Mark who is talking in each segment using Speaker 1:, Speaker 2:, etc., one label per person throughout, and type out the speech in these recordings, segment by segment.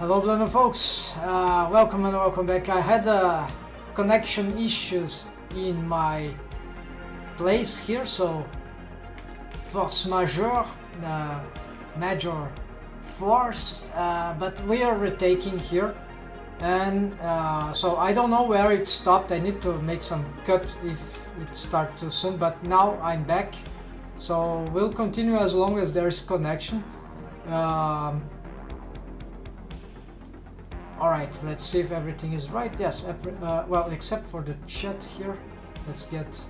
Speaker 1: Hello Blender folks, welcome and welcome back. I had connection issues in my place here, so force majeure, major force, but we are retaking here, and so I don't know where it stopped. I need to make some cut if it starts too soon, but now I'm back, so we'll continue as long as there is connection. Alright, let's see if everything is right. Yes, well, except for the chat here. Let's get...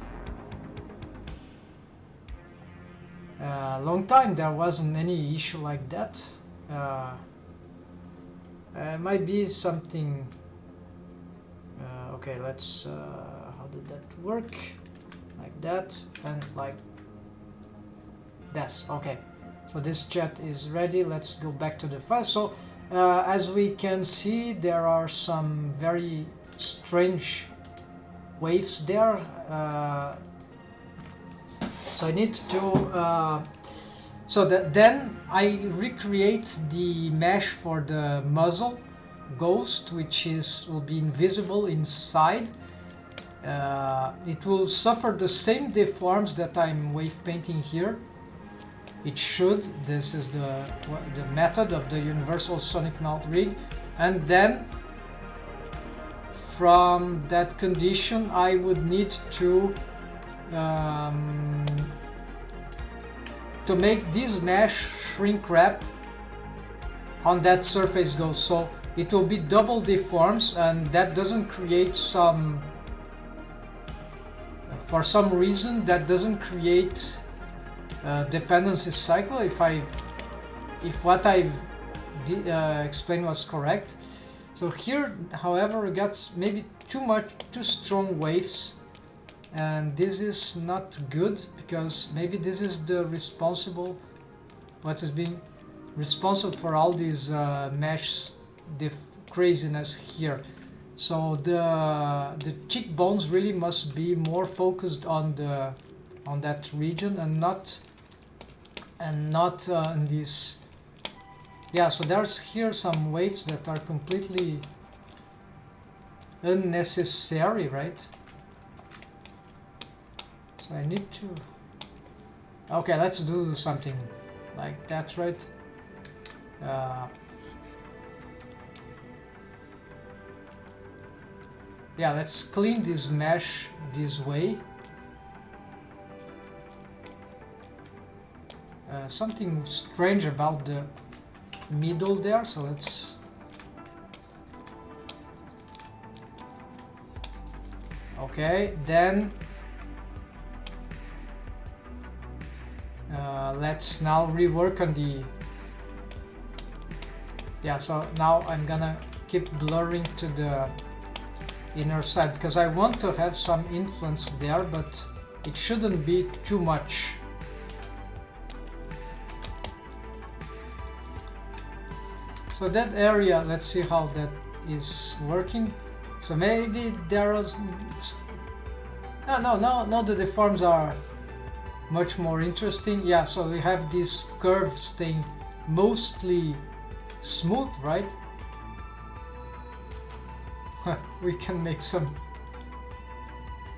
Speaker 1: long time there wasn't any issue like that. Might be something... okay, let's... how did that work? Like that, and like... this, okay. So this chat is ready. Let's go back to the file. So, as we can see, there are some very strange waves there. So I need to... then I recreate the mesh for the muzzle ghost, which will be invisible inside. It will suffer the same deforms that I'm wave painting here. It should. This is the method of the universal sonic mount rig, and then from that condition I would need to make this mesh shrink wrap on that surface ghost, so it will be double deforms, and that doesn't create some, for some reason that doesn't create dependency cycle, if what I've explained was correct. So here, however, we got maybe too strong waves, and this is not good, because maybe this is the what is being responsible for all these mesh craziness here. So the cheekbones really must be more focused on that region, and not in this. Yeah, so there's here some waves that are completely unnecessary, right? So I need to... okay, let's do something like that, right? Yeah, let's clean this mesh this way. Something strange about the middle there, so let's... okay, then let's now rework on the... yeah, so now I'm gonna keep blurring to the inner side, because I want to have some influence there, but it shouldn't be too much. So that area, let's see how that is working. So maybe there is... no, the deforms are much more interesting. Yeah, so we have this curve staying mostly smooth, right? We can make some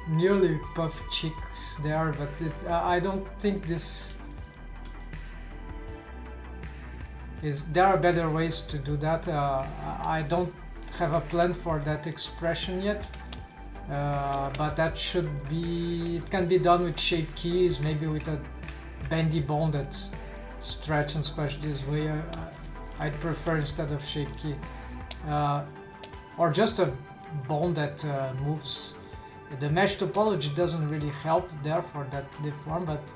Speaker 1: nearly puff cheeks there, but I don't think this is... there are better ways to do that. I don't have a plan for that expression yet, but that should be... it can be done with shape keys, maybe with a bendy bone that stretch and squash this way. I'd prefer instead of shape key, or just a bone that moves. The mesh topology doesn't really help there for that deform, but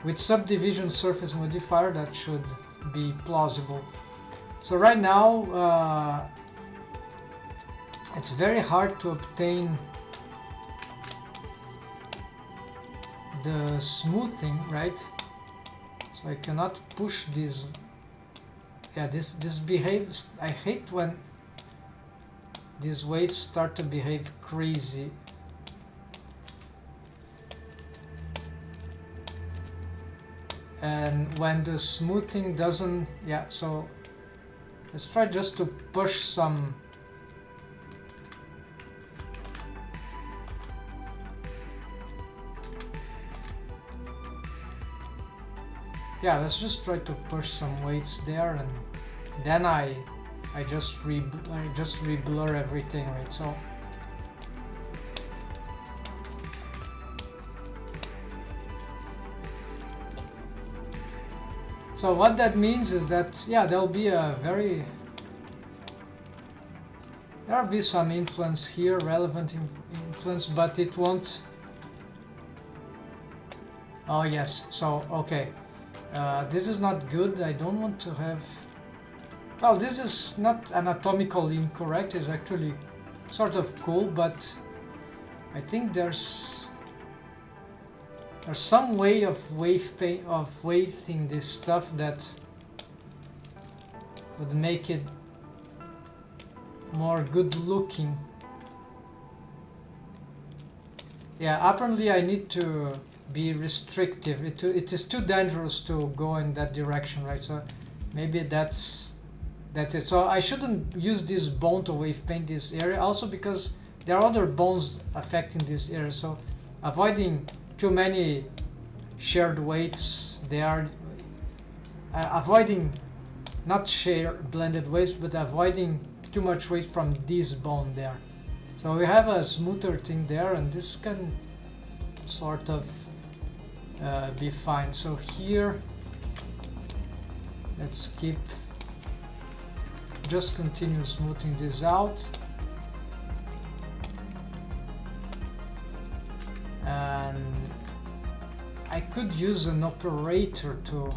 Speaker 1: with subdivision surface modifier that should be plausible. So right now it's very hard to obtain the smoothing, right? So I cannot push this. Yeah, this behaves... I hate when these waves start to behave crazy. And when the smoothing doesn't... yeah, so Let's try just to push some. Yeah, let's just try to push some waves there, and then I just re-blur everything, right? So what that means is that, yeah, there'll be some influence here, relevant influence, but it won't. Oh yes, so okay. This is not good. I don't want to have. Well, this is not anatomically incorrect. It's actually sort of cool, but I think there's some way of weighting this stuff that would make it more good looking. Yeah, apparently I need to be restrictive. It is too dangerous to go in that direction, right? So maybe that's it. So I shouldn't use this bone to wave paint this area, also because there are other bones affecting this area. So avoiding too many shared waves. They are avoiding not shared blended waves, but avoiding too much weight from this bone there. So we have a smoother thing there, and this can sort of be fine. So here, let's keep, just continue smoothing this out. And I could use an operator to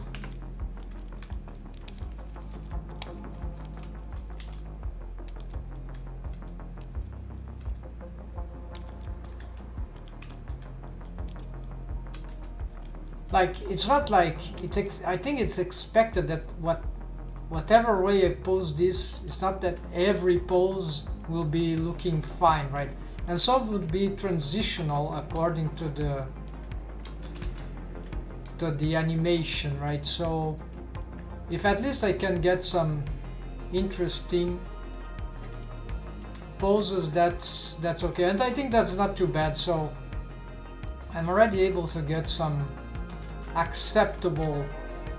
Speaker 1: like, it's not like I think it's expected that whatever way I pose this, it's not that every pose will be looking fine, right? And so it would be transitional according to the animation, right? So if at least I can get some interesting poses, that's okay. And I think that's not too bad. So I'm already able to get some acceptable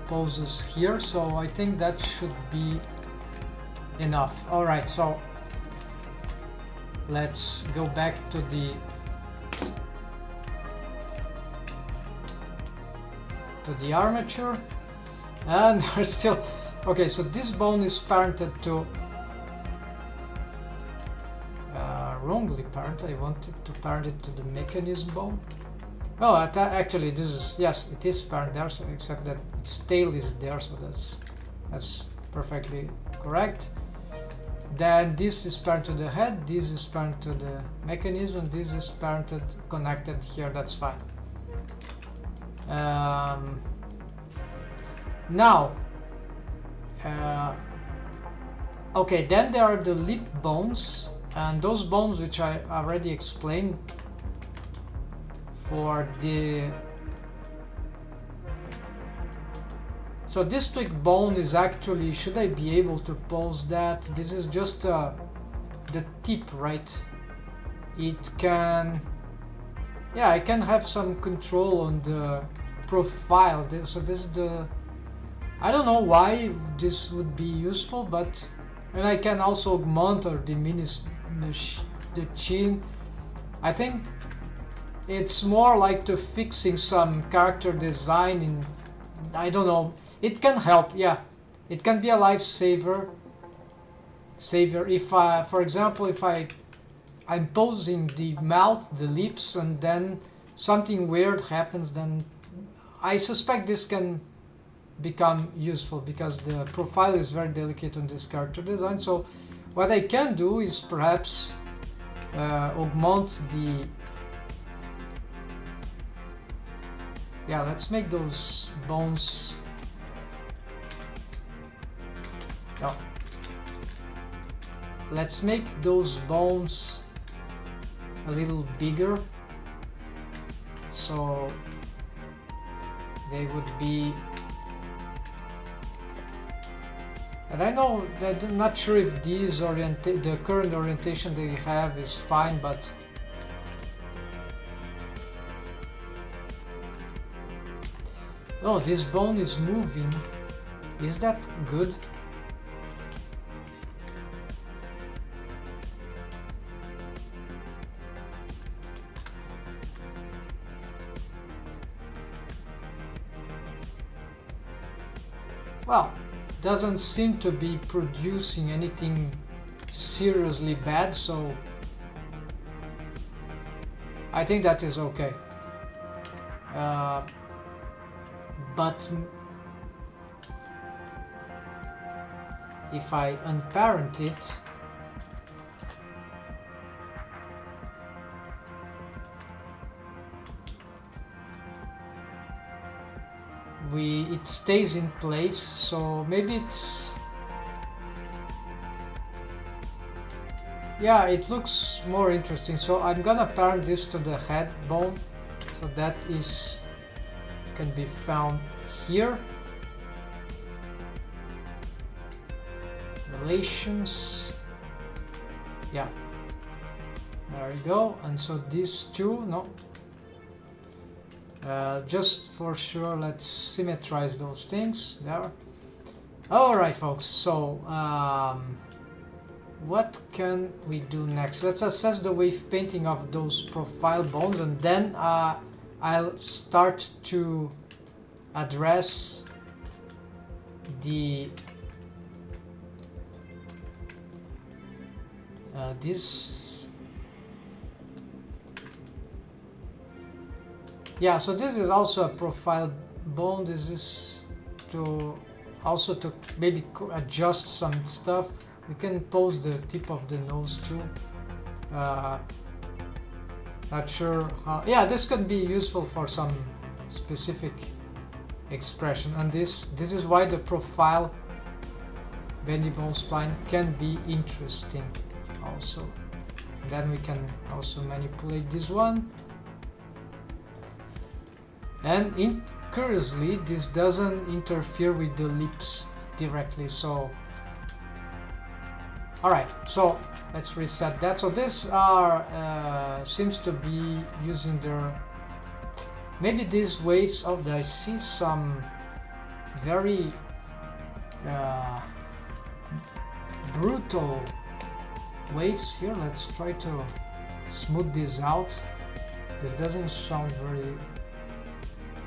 Speaker 1: poses here, so I think that should be enough. All right, so let's go back to the armature, and we're still okay. So this bone is parented to wrongly parent. I wanted to parent it to the mechanism bone. Oh, actually, this is, yes, it is parent there, so except that its tail is there, so that's perfectly correct. Then this is parent to the head, this is parent to the mechanism, this is parented, connected here, that's fine. Now, okay, then there are the lip bones, and those bones which I already explained for the... So this twig bone is actually, should I be able to pose that? This is just the tip, right? It can... Yeah, I can have some control on the profile. So this is the... I don't know why this would be useful, but... And I can also augment or diminish the chin. I think it's more like to fixing some character design in... I don't know. It can help, yeah. It can be a lifesaver. If for example, if I'm posing the mouth, the lips, and then something weird happens, then I suspect this can become useful because the profile is very delicate on this character design. So what I can do is perhaps augment the... Yeah, let's make those bones... No. Let's make those bones a little bigger, so they would be... And I know that I'm not sure if the current orientation they have is fine, but oh, this bone is moving. Is that good? Well, doesn't seem to be producing anything seriously bad, so I think that is okay. But if I unparent it, it stays in place, so maybe it's, yeah, it looks more interesting. So I'm gonna parent this to the head bone, so that is can be found here. Relations, yeah, there you go. And so these two, no, just for sure, let's symmetrize those things there. Alright folks, so what can we do next? Let's assess the wave painting of those profile bones, and then I'll start to address the this, yeah, so this is also a profile bone. This is to also to maybe adjust some stuff. We can pose the tip of the nose too. Not sure how, yeah, this could be useful for some specific expression, and this is why the profile bendy bone spline can be interesting also. Then we can also manipulate this one, and curiously this doesn't interfere with the lips directly. So alright, so let's reset that. So this are seems to be using their, maybe these waves of I see some very brutal waves here. Let's try to smooth this out. This doesn't sound very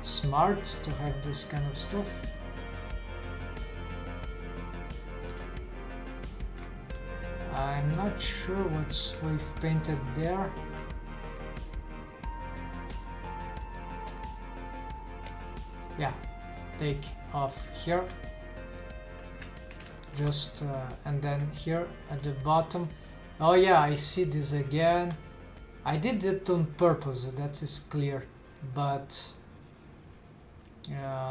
Speaker 1: smart to have this kind of stuff. I'm not sure what's wave painted there. Yeah, take off here. Just and then here at the bottom. Oh yeah, I see this again. I did it on purpose, that is clear, but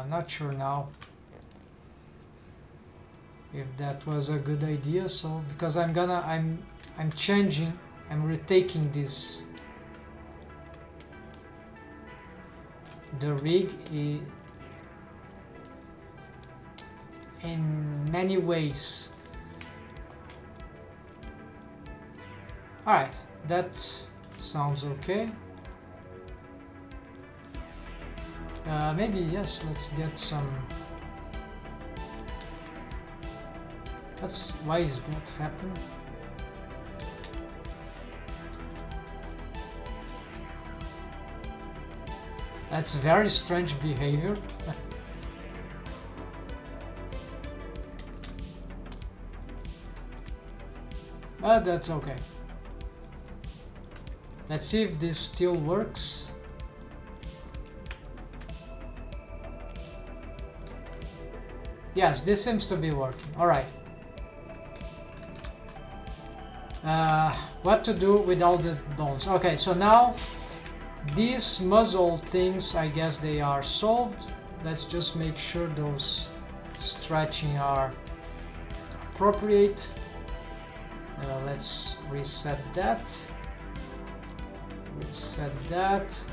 Speaker 1: not sure now if that was a good idea. So because I'm changing, I'm retaking this, the rig in many ways. Alright, that sounds okay. Maybe yes, let's get some. Why is that happening? That's very strange behavior. But that's okay. Let's see if this still works. Yes, this seems to be working. Alright. What to do with all the bones? Okay, so now these muzzle things, I guess they are solved. Let's just make sure those stretching are appropriate. Let's reset that. Reset that.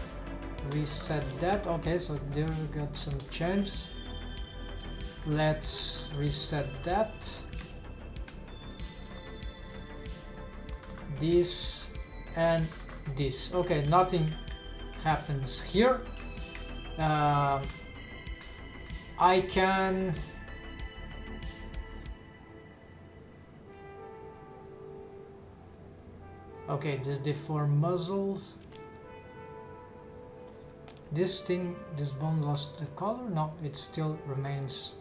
Speaker 1: Reset that. Okay, so there we got some changes. Let's reset that. this and this. Okay, nothing happens here. I can okay, the deformed muzzles. This thing, this bone lost the color? No, it still retains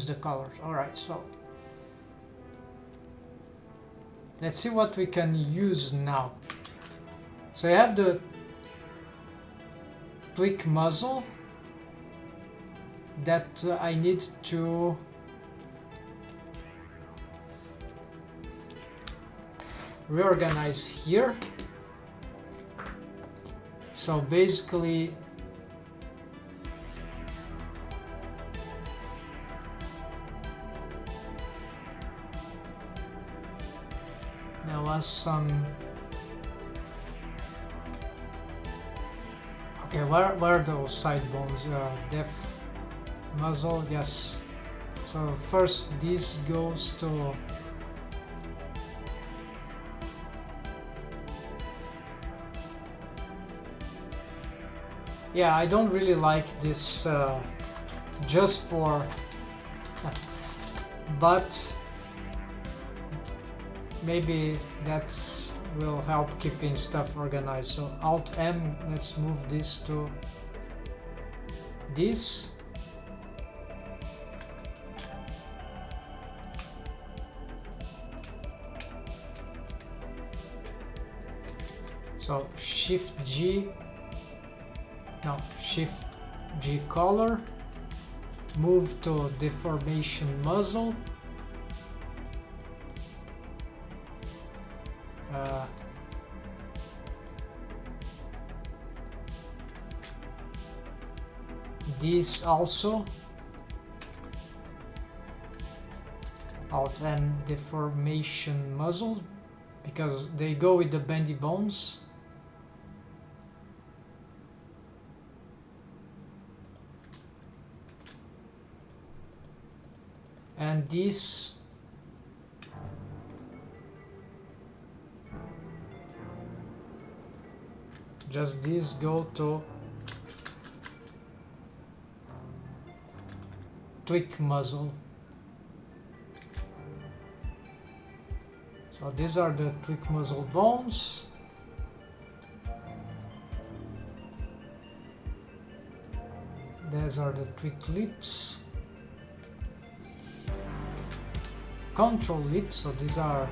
Speaker 1: the colors. Alright, so let's see what we can use now. So I have the tweak muzzle that I need to reorganize here. So basically there was some okay, where are those side bones? Def muzzle, yes. So first this goes to yeah, I don't really like this just for but maybe that will help keeping stuff organized. So Alt M, let's move this to this. So Shift G, no, Shift G color, move to deformation muzzle. These also, Alt M deformation muzzle, because they go with the bendy bones. And these just these go to tweak muzzle. So these are the tweak muzzle bones. These are the tweak lips. Control lips, so these are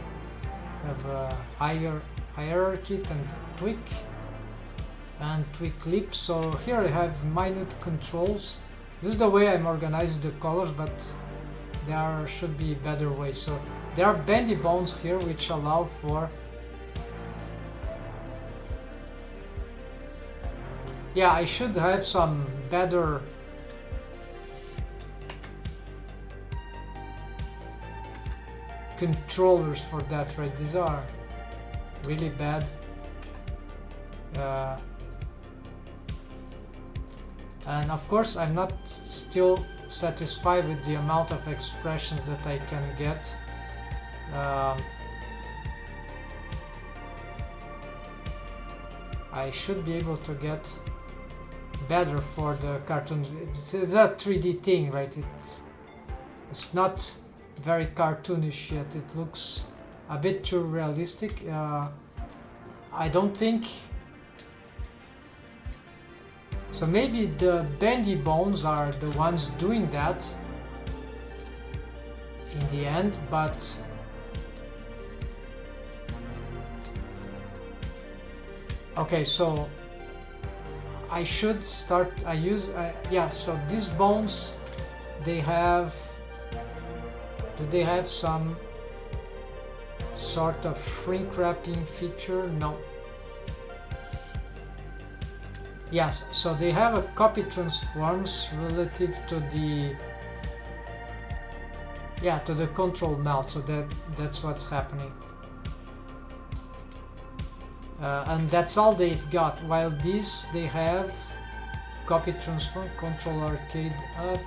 Speaker 1: have a higher hierarchy than tweak, and tweak lips. So here I have minute controls. This is the way I'm organizing the colors, but there should be better ways. So there are bendy bones here which allow for yeah, I should have some better controllers for that, right? These are really bad. And of course I'm not still satisfied with the amount of expressions that I can get. I should be able to get better for the cartoon. It's a 3D thing, right? It's not very cartoonish yet. It looks a bit too realistic. I don't think so. Maybe the bendy bones are the ones doing that in the end, but okay, so I should start. Yeah, so these bones, they have, do they have some sort of shrink wrapping feature? No. Yes, so they have a copy transforms relative to the to the control mount, so that's what's happening. And that's all they've got, while these they have copy transform, control arcade up.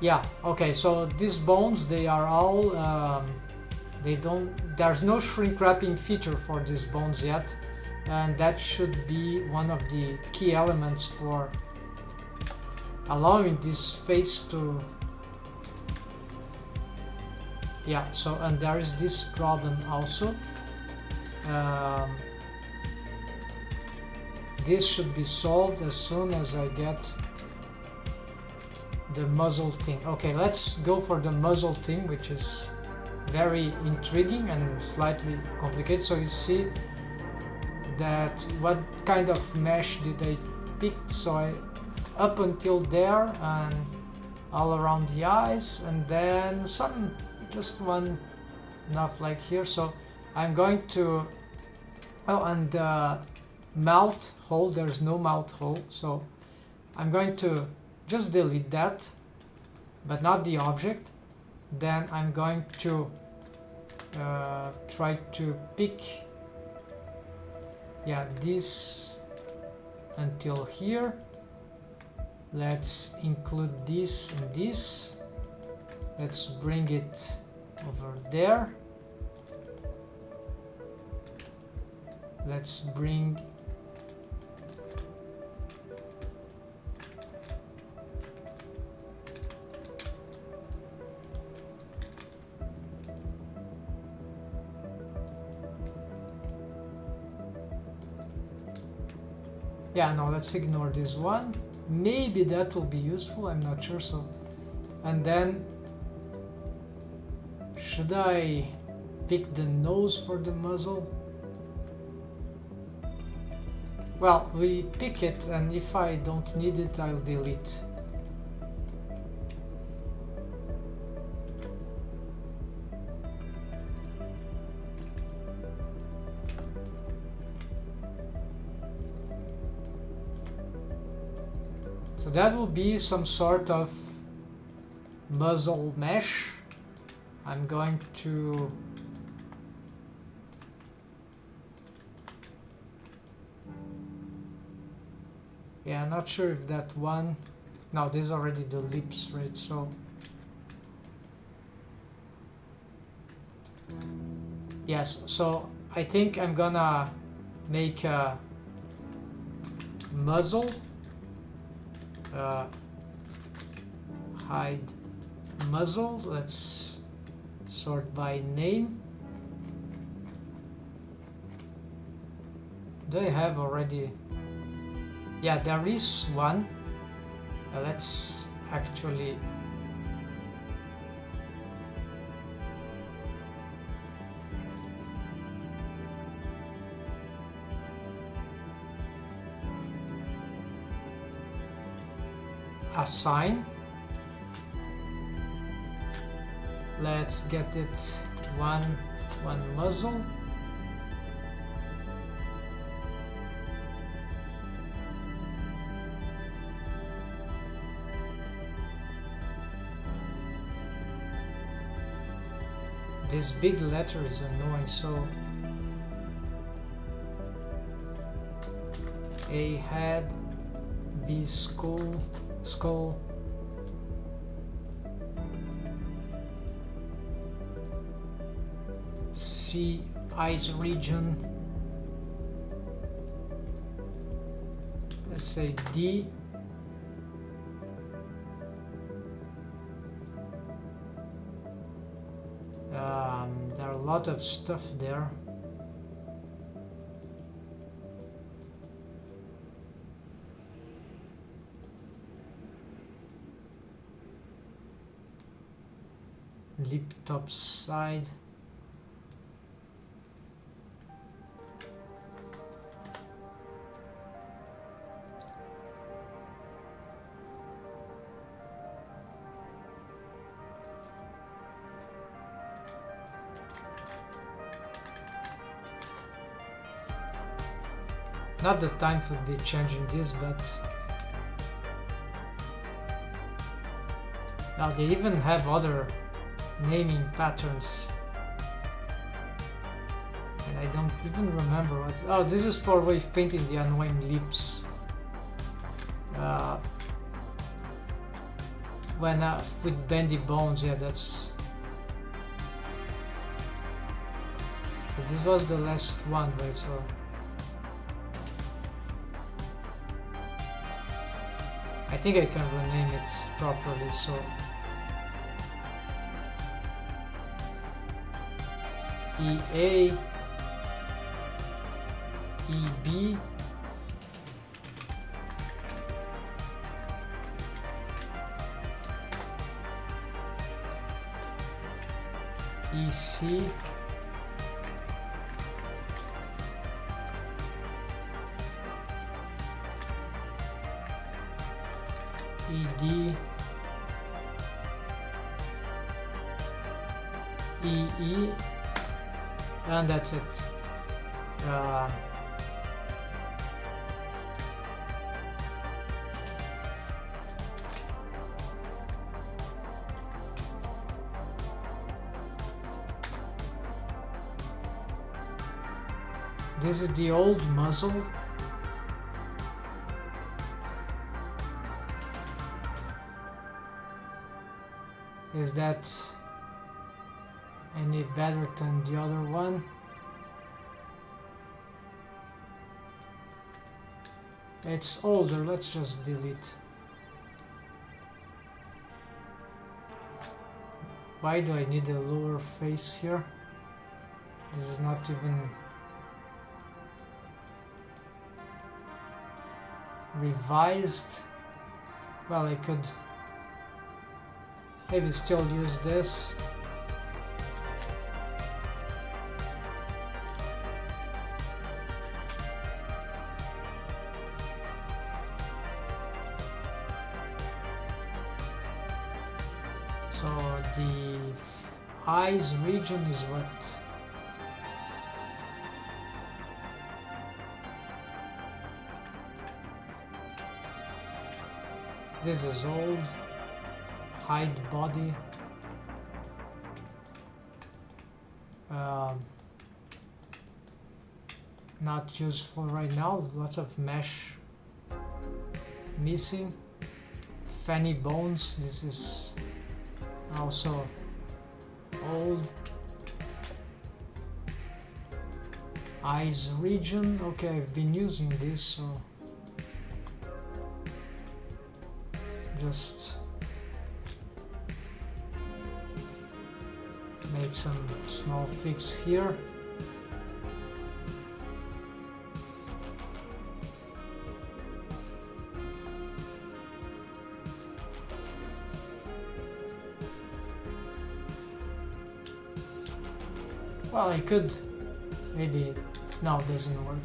Speaker 1: Yeah, okay, so these bones, they are all there's no shrink wrapping feature for these bones yet, and that should be one of the key elements for allowing this face to, yeah. So, and there is this problem also. This should be solved as soon as I get the muzzle thing. Okay, let's go for the muzzle thing, which is very intriguing and slightly complicated. So you see that what kind of mesh did I pick? So I up until there and all around the eyes, and then just one enough like here. So I'm going to, oh, and the mouth hole, there's no mouth hole, so I'm going to just delete that, but not the object. Then I'm going to try to pick, yeah, this until here. Let's include this and this. Let's bring it over there. Let's bring no, let's ignore this one. Maybe that will be useful, I'm not sure. So, and then should I pick the nose for the muzzle? Well, we pick it, and if I don't need it, I'll delete. So that will be some sort of muzzle mesh. I'm going to I'm not sure if that one, no, this is already the lips, right? So yes, so I think I'm gonna make a muzzle, hide muzzle. Let's sort by name. Do I have already? Yeah, there is one. Let's actually assign. Let's get it one muzzle. This big letter is annoying, so A head, B skull, C eyes region, let's say D. There are a lot of stuff there. Lip top side. Not the time for be changing this, but now they even have other naming patterns, and I don't even remember what. Oh, this is for wave painting the annoying lips. when with bendy bones. Yeah, that's. So this was the last one, right? So I think I can rename it properly. So EA, EB, EC, ED, EE, and that's it. This is the old muzzle. Is that any better than the other one? It's older, let's just delete. Why do I need a lower face here? This is not even revised. Well, I could maybe still use this. So the eyes region is what? This is old. Hide body. Not useful right now. Lots of mesh missing. Fanny bones. This is also old. Eyes region. Okay, I've been using this, so just make some small fix here. Well, I could maybe. No, it doesn't work.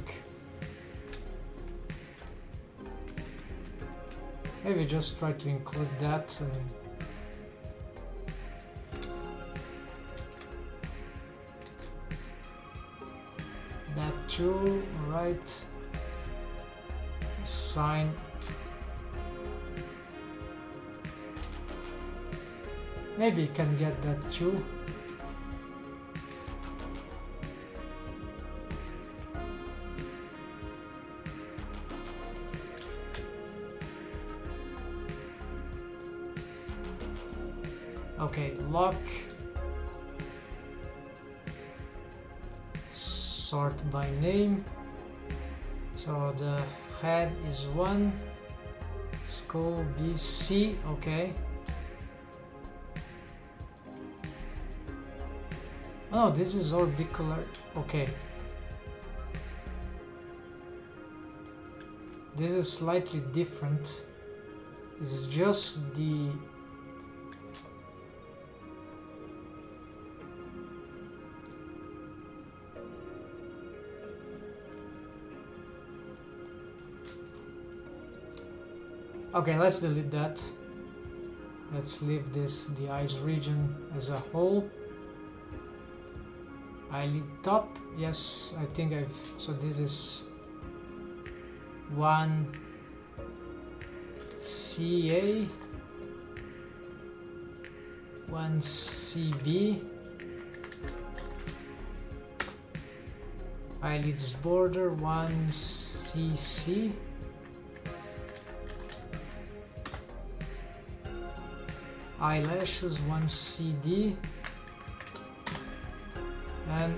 Speaker 1: Maybe just try to include that and that too, right? Sign. Maybe you can get that too. Okay, lock, sort by name. So the head is 1, skull BC, okay. Oh, this is orbicular, okay. This is slightly different. It's just the okay, let's delete that. Let's leave this, the eyes region as a whole. Eyelid top, yes, I think I've, so this is 1 CA, 1 CB, eyelids border, 1 CC, eyelashes 1 CD, and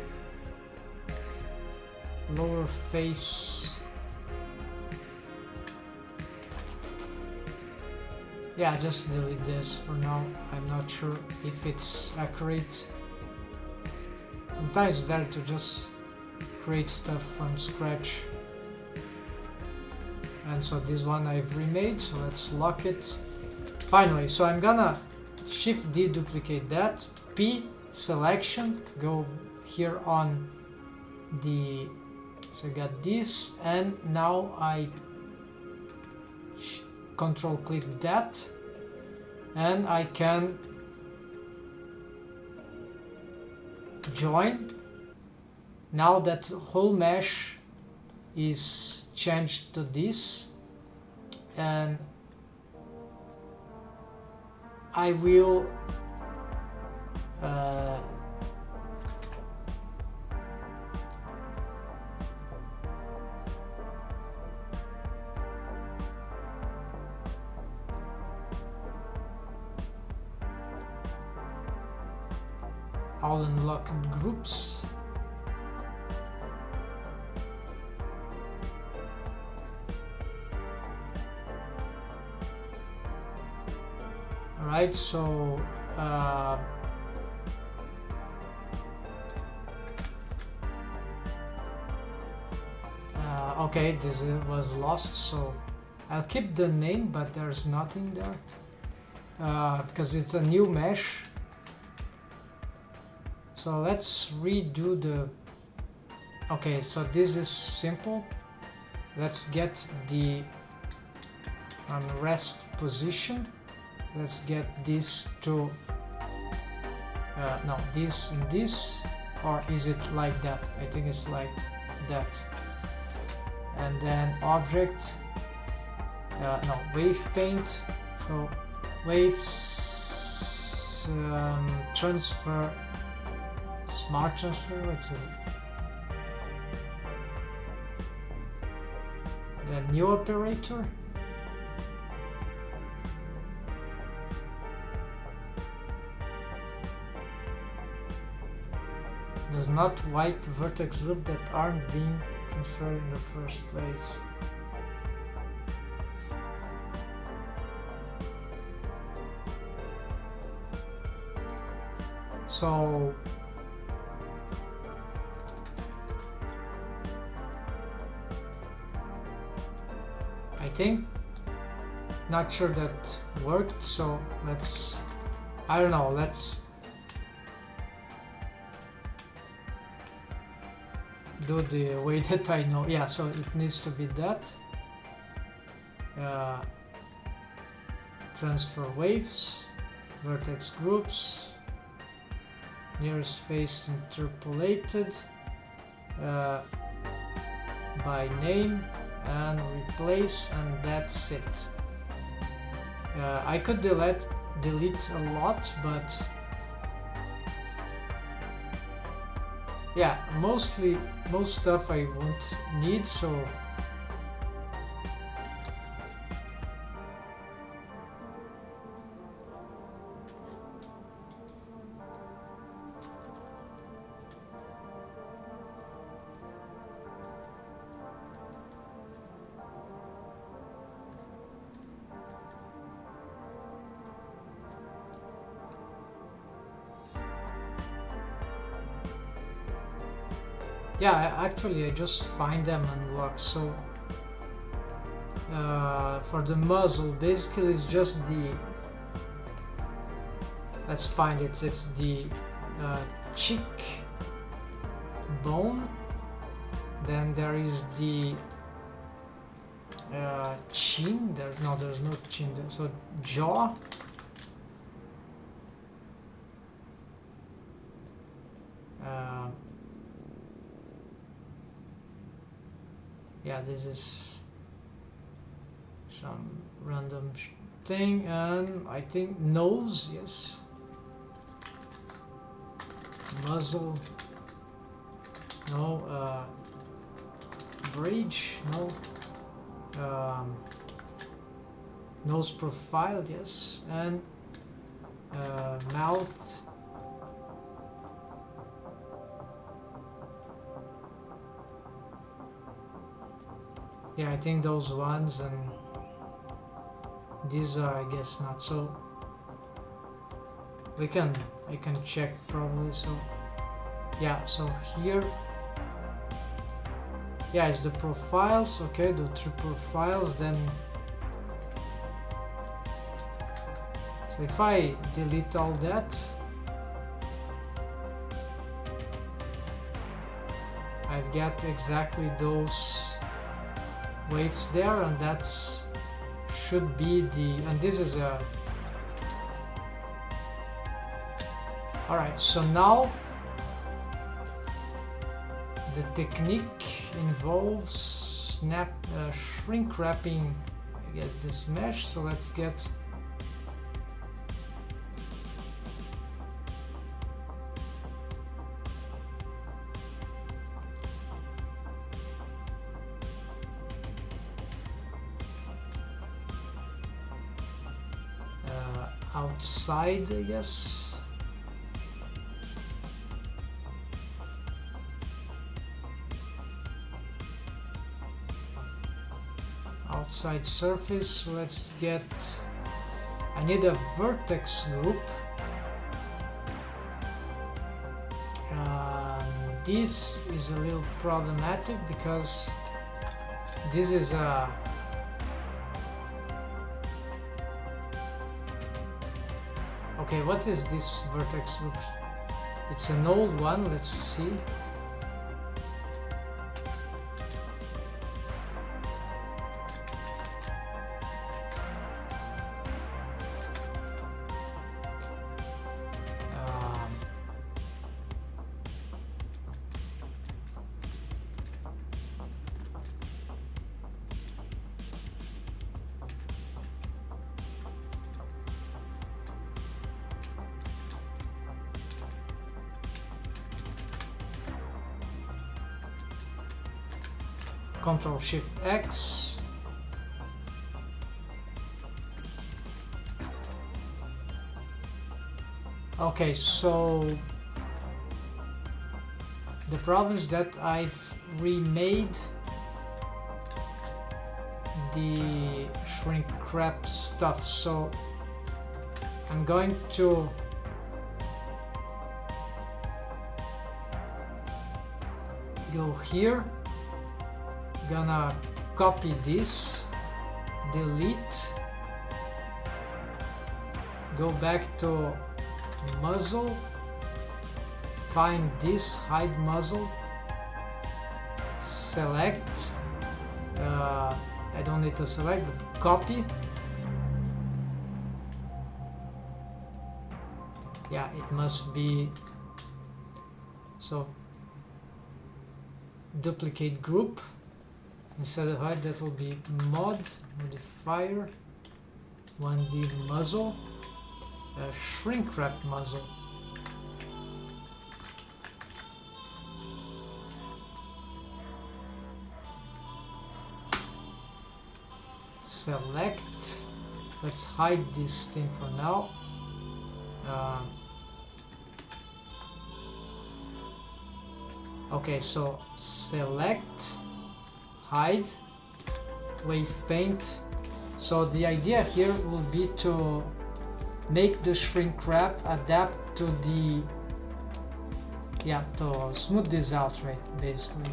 Speaker 1: lower face. Yeah, just delete this for now. I'm not sure if it's accurate. Sometimes it's better to just create stuff from scratch. And so this one I've remade, so let's lock it. Finally, so I'm gonna Shift D duplicate that, P selection, go here on the, so I got this, and now I control click that, and I can join. Now that whole mesh is changed to this, and I will I'll unlock groups. Alright, so okay, this was lost, so I'll keep the name, but there's nothing there because it's a new mesh. So let's redo the, okay, so this is simple. Let's get the rest position. Let's get this to no, this and this, or is it like that? I think it's like that. And then object, no, wave paint, so waves, transfer, smart transfer, what is it? The new operator. Does not wipe vertex group that aren't being transferred in the first place. So I think, not sure that worked, so let's, I don't know, let's do the way that I know. Yeah, so it needs to be that. Transfer waves, vertex groups, nearest face interpolated by name, and replace, and that's it. I could delete a lot, but yeah, most stuff I won't need, so yeah, actually I just find them unlocked. So for the muzzle, basically it's just the, let's find it, it's the cheek bone, then there is the chin, there's no chin there, so jaw, yeah, this is some random thing, and I think nose, yes, muzzle, no, bridge, no, nose profile, yes, and mouth. Yeah, I think those ones, and these are, I guess, not. So I can check probably. So yeah, so here, yeah, it's the profiles. Okay, the 3 profiles. Then so if I delete all that, I've got exactly those waves there, and that's should be the, and this is a, alright. So now the technique involves shrink wrapping, I guess, this mesh. So let's get outside, I guess. Outside surface. So let's get, I need a vertex group. This is a little problematic because this is a, okay, what is this vertex group? It's an old one. Let's see. Control Shift X. Okay, so the problem is that I've remade the shrink wrap stuff, so I'm going to go here, gonna copy this, delete, go back to muzzle, find this, hide muzzle, select, I don't need to select, but copy, yeah, it must be, so duplicate group. Instead of hide, that will be mod modifier 1D muzzle, shrink wrap muzzle. Select. Let's hide this thing for now. Okay, so select, hide, wave paint. So the idea here will be to make the shrink wrap adapt to the, yeah, to smooth this out, right, basically.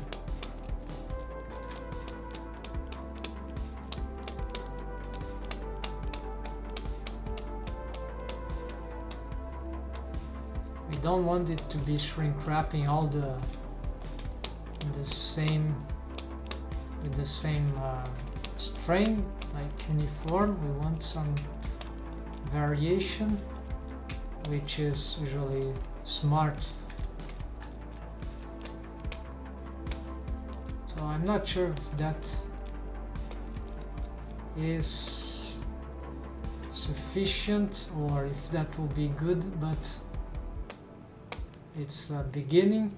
Speaker 1: We don't want it to be shrink wrapping all the same, with the same strain, like uniform. We want some variation, which is usually smart. So I'm not sure if that is sufficient or if that will be good, but it's a beginning.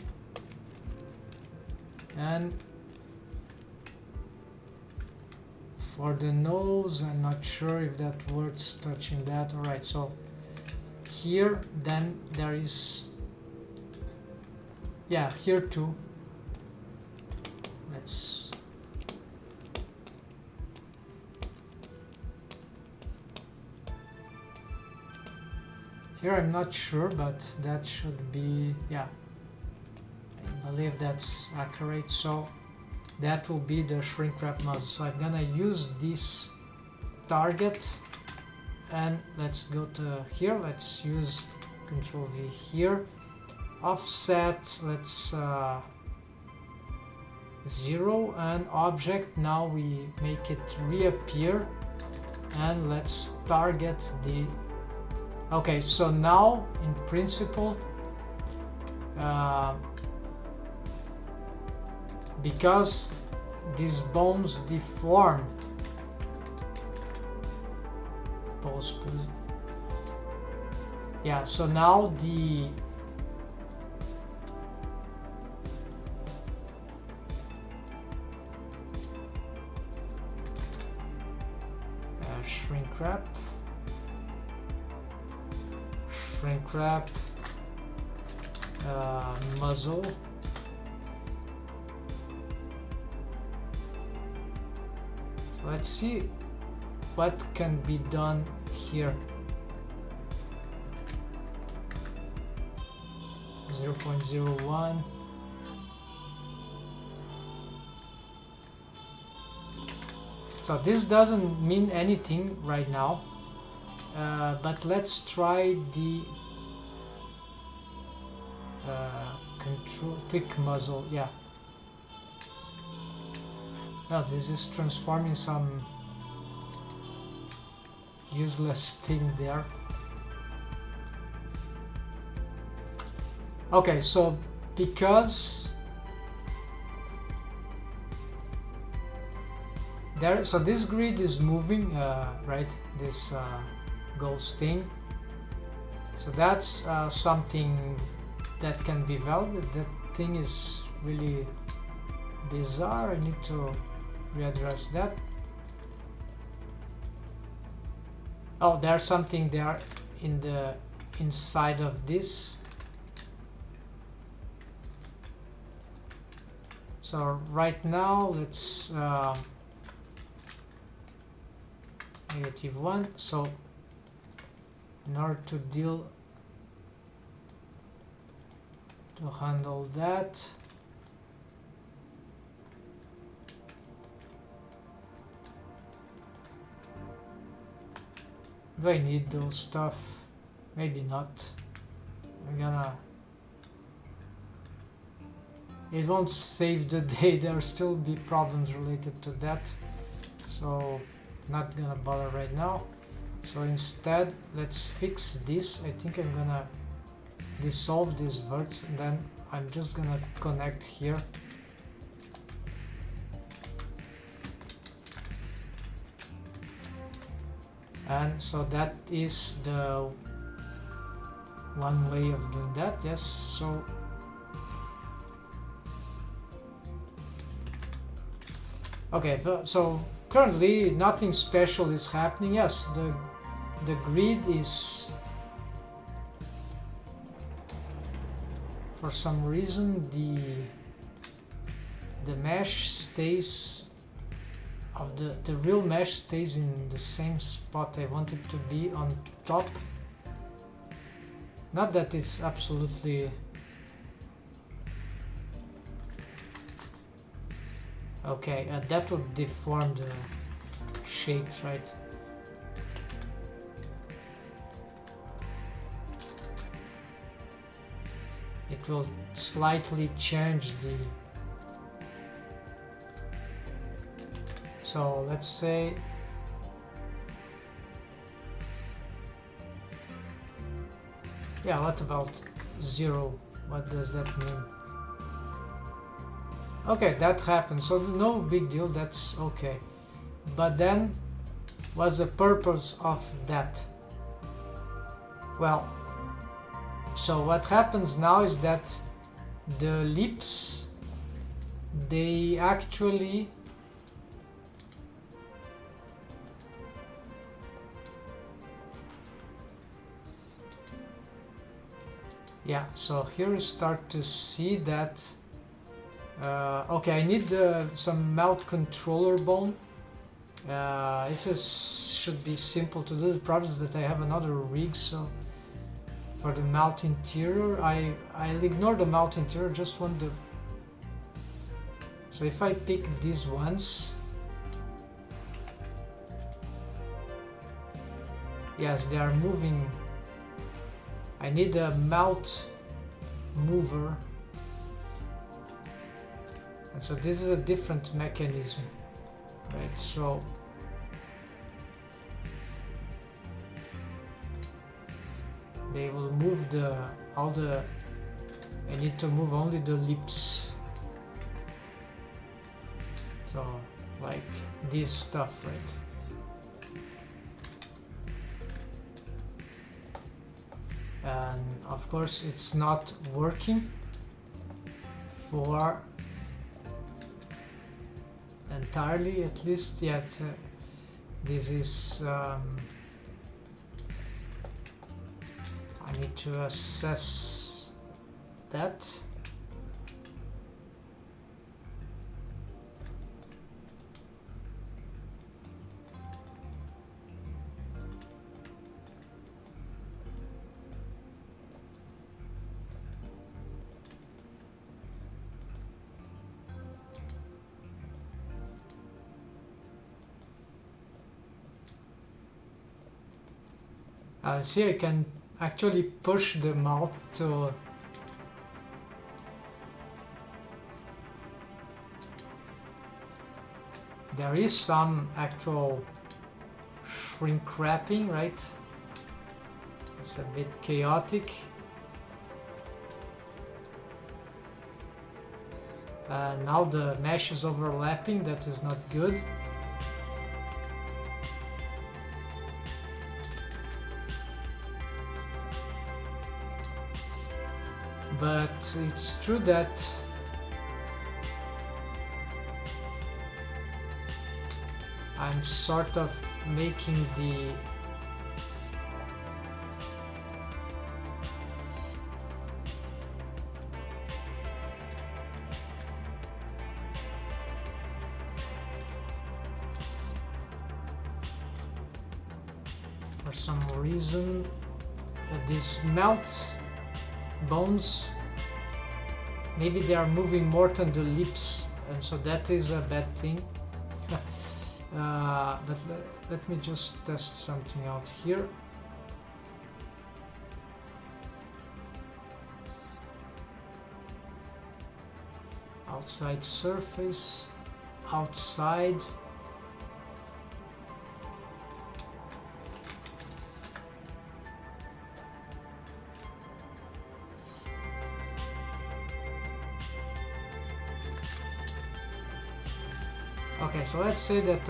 Speaker 1: And for the nose, I'm not sure if that works touching that. Alright, so here, then there is, yeah, here too. Let's here I'm not sure, but that should be, yeah, I believe that's accurate. So that will be the shrink wrap muzzle. So I'm gonna use this target, and let's go to here. Let's use Control V here. Offset, let's 0, and object, now we make it reappear, and let's target the, okay, so now in principle because these bones deform yeah, so now the shrink wrap muzzle. So let's see what can be done here. 0.01. So this doesn't mean anything right now, but let's try the control tweak muzzle. Yeah. Now this is transforming some useless thing there. Okay, so because there, so this grid is moving, right? This ghost thing. So that's something that can be valid. That thing is really bizarre. I need to readdress that. Oh, there's something there in the inside of this. So right now let's -1. So in order to handle that, do I need those stuff? Maybe not. I'm gonna, it won't save the day. There'll still be problems related to that, so not gonna bother right now. So instead let's fix this. I think I'm gonna dissolve these verts, and then I'm just gonna connect here. And so that is the one way of doing that. Yes, so okay, so currently nothing special is happening. Yes, the grid is, for some reason the mesh stays of the real mesh stays in the same spot I want it to be, on top. Not that it's absolutely okay, that would deform the shapes, right? It will slightly change the, so let's say yeah, what about 0? What does that mean? Okay, that happens, so no big deal, that's okay. But then, what's the purpose of that? Well, so what happens now is that the lips, they actually Yeah, so here we start to see that okay, I need some melt controller bone. Should be simple to do. The problem is that I have another rig, so for the melt interior I'll ignore the melt interior, just want the... So if I pick these ones, yes, they are moving. I need a melt mover, and so this is a different mechanism, right? So they will move all the... I need to move only the lips, so like this stuff, right? And of course it's not working for entirely, at least yet. This is I need to assess that. See, I can actually push the mouth to... There is some actual shrink wrapping, right? It's a bit chaotic. Now the mesh is overlapping, that is not good. But it's true that I'm sort of making the... For some reason, these melt bones, maybe they are moving more than the lips, and so that is a bad thing. But let me just test something out here. Outside surface, outside. Okay, so let's say that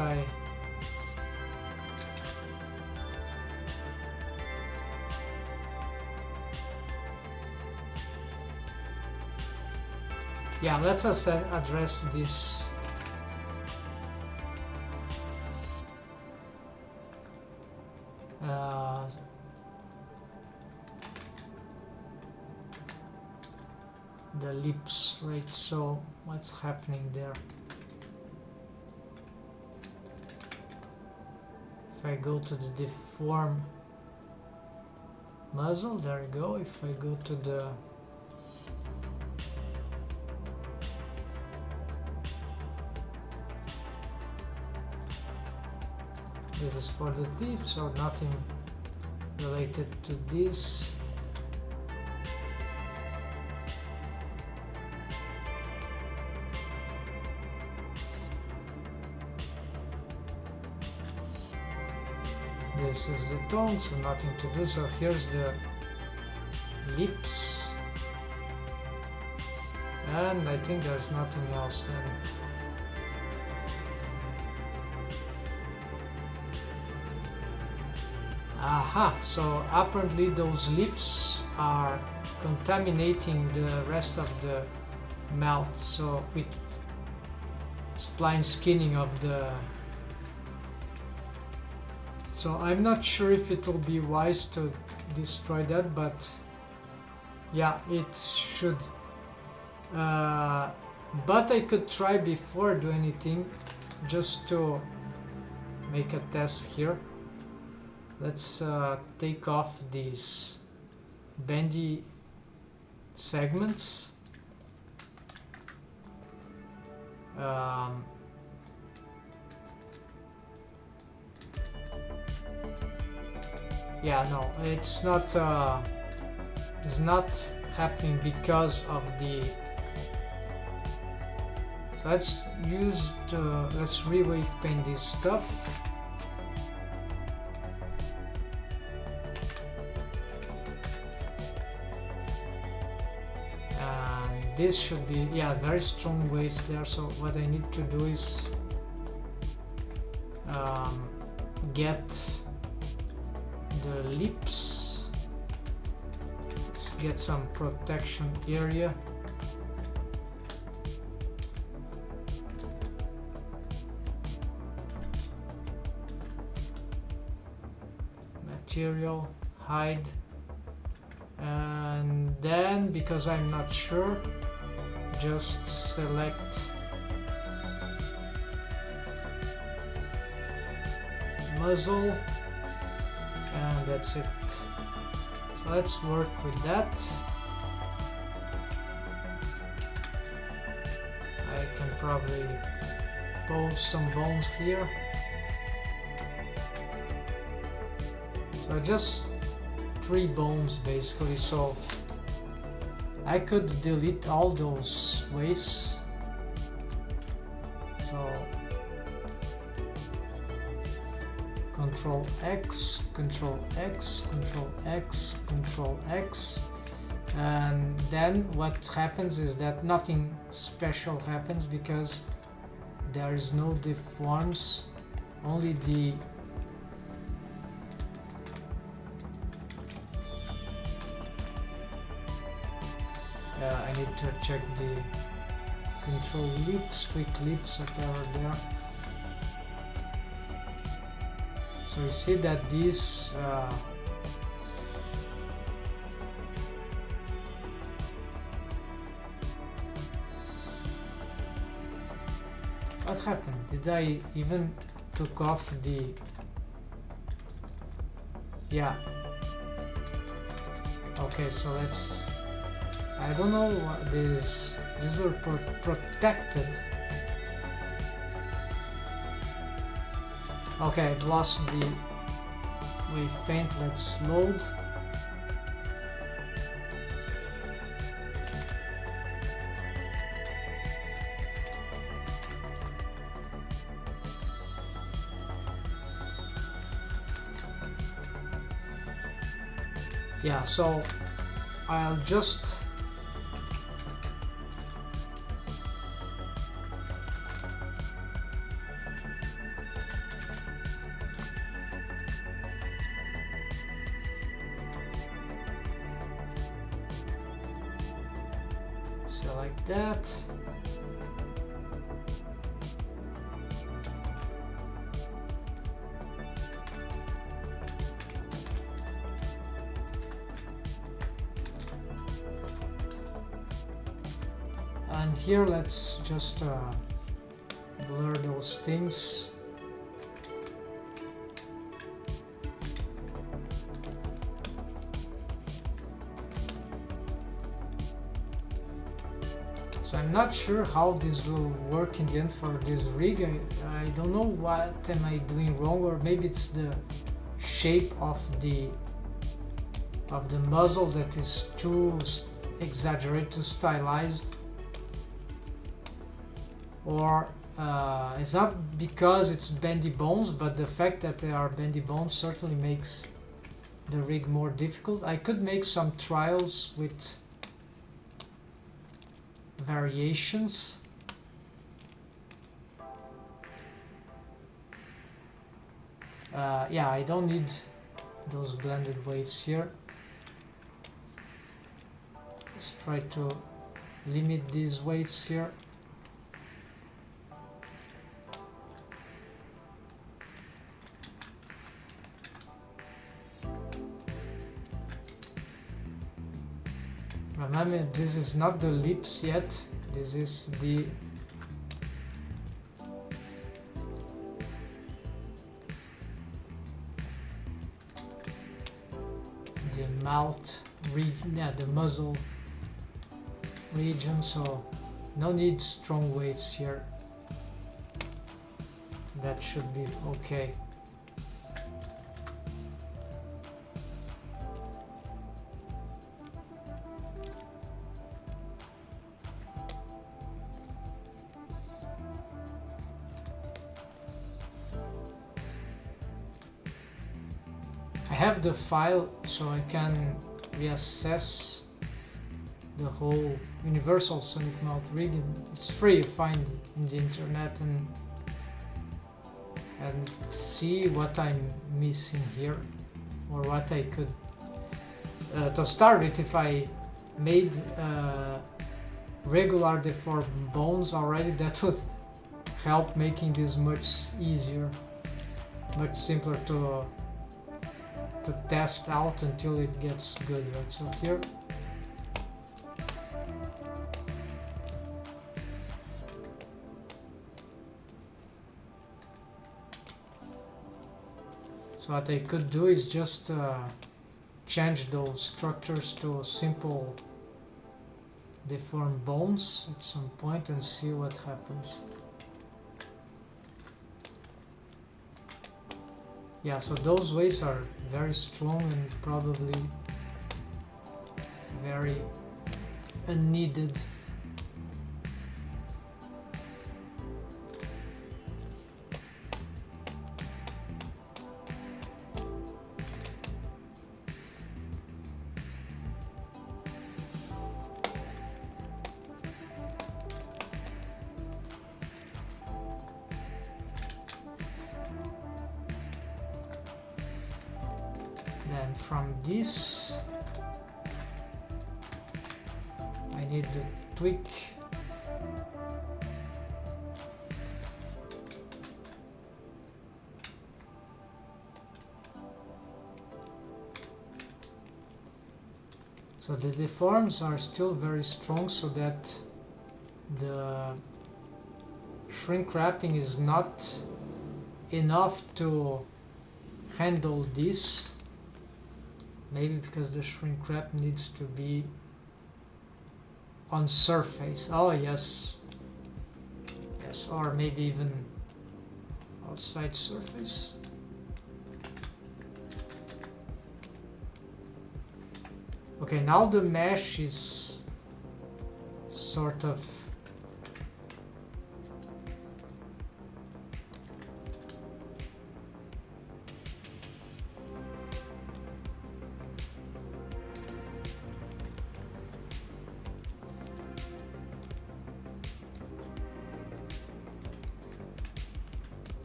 Speaker 1: let's address this. The lips, right? So what's happening there? If I go to the deform muzzle, there you go. If I go to the this is for the teeth, so nothing related to this. This is the tongue, so nothing to do. So here's the lips, and I think there's nothing else then. Aha, so apparently those lips are contaminating the rest of the mouth, so with spline skinning of the... So I'm not sure if it will be wise to destroy that, but Yeah, it should. But I could try before do anything, just to make a test here. Let's take off these bendy segments. Yeah, no, it's not happening because of the. So let's re-wave paint this stuff. And this should be, yeah, very strong waves there. So what I need to do is get the lips. Let's get some protection area. Material, hide, and then, because I'm not sure, just select muzzle, and that's it. So let's work with that. I can probably pose some bones here. So just 3 bones basically, so I could delete all those waves. So Control X, Control X, Control X, Control X, and then what happens is that nothing special happens because there is no deforms, only the I need to check the control lips, quick lips, whatever there. So you see that these what happened? Did I even took off the, yeah, okay, so let's, I don't know what these were protected. Okay, I've lost the wave paint. Let's load. Yeah, so I'll just select that. And here let's just blur those things. So I'm not sure how this will work in the end for this rig. I don't know what am I doing wrong, or maybe it's the shape of the muzzle that is too exaggerated, too stylized, or it's not because it's bendy bones, but the fact that they are bendy bones certainly makes the rig more difficult. I could make some trials with variations. Yeah, I don't need those blended waves here. Let's try to limit these waves here. Remember, this is not the lips yet, this is the mouth region, yeah, the muzzle region, so no need strong waves here. That should be okay. I have the file so I can reassess the whole universal sonic mouth region. It's free to find in the internet and see what I'm missing here or what I could to start with. If I made regular deformed bones already, that would help making this much easier, much simpler to test out until it gets good, right? So here so what I could do is just change those structures to simple deformed bones at some point and see what happens. Yeah, so those waves are very strong and probably very unneeded. Then from this I need to tweak so the deforms are still very strong, so that the shrink wrapping is not enough to handle this. Maybe because the shrink wrap needs to be on surface. Oh yes, yes, or maybe even outside surface. Okay, now the mesh is sort of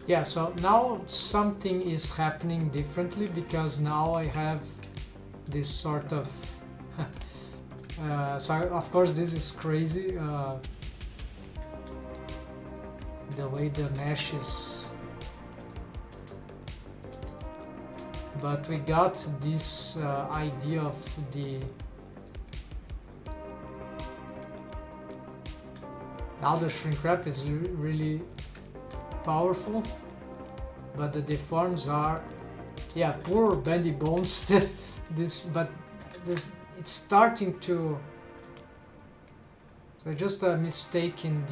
Speaker 1: yeah, so now something is happening differently, because now I have this sort of so of course this is crazy, the way the mesh is, but we got this idea of the now the shrink wrap is really powerful, but the deforms are, yeah, poor bendy bones. This it's starting to, so just a mistake in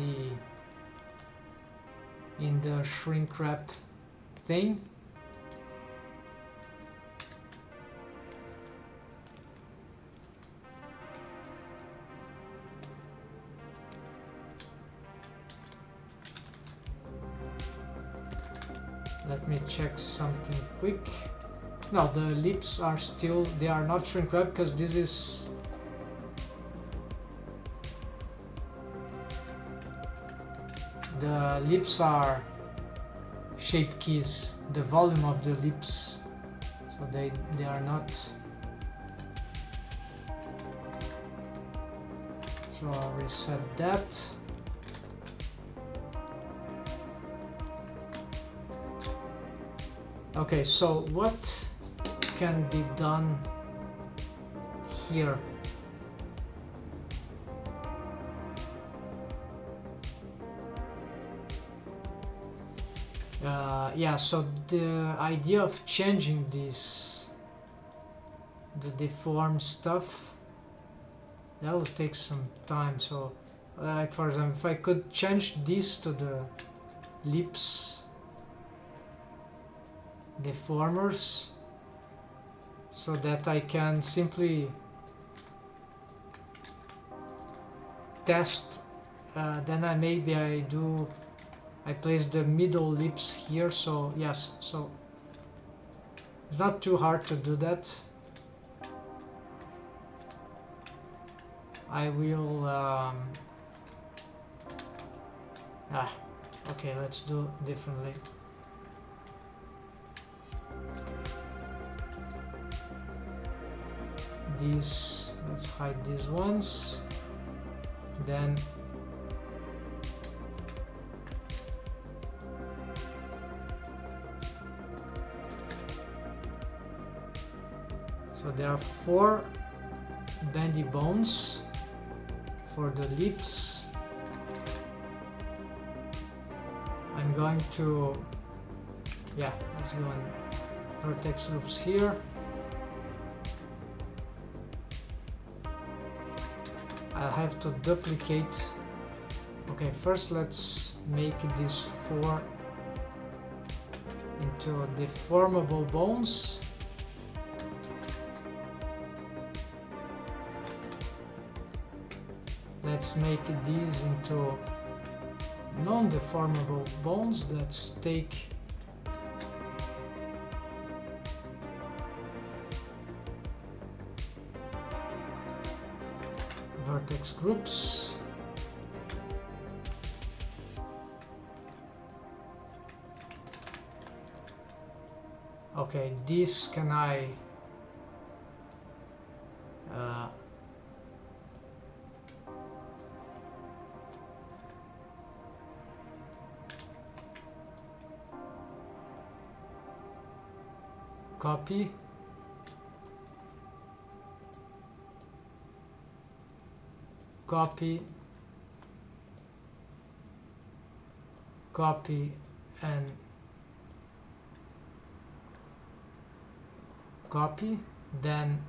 Speaker 1: the shrink wrap thing. Let me check something quick. No, the lips are still, they are not shrink wrap, because this is the lips are shape keys, the volume of the lips, so they are not. So I'll reset that. Okay, so what can be done here? Yeah, so the idea of changing this, the deformed stuff, that will take some time. So like for example, if I could change this to the lips deformers, so that I can simply test, then I place the middle lips here. So yes, so it's not too hard to do that. I will okay, let's do it differently. These, let's hide these ones, then so there are 4 bendy bones for the lips. I'm going to, yeah, let's go on vertex groups here. I'll have to duplicate. Okay, first let's make these 4 into deformable bones. Let's make these into non-deformable bones. Let's take vertex groups. Okay, this can I copy, copy, copy, and copy, then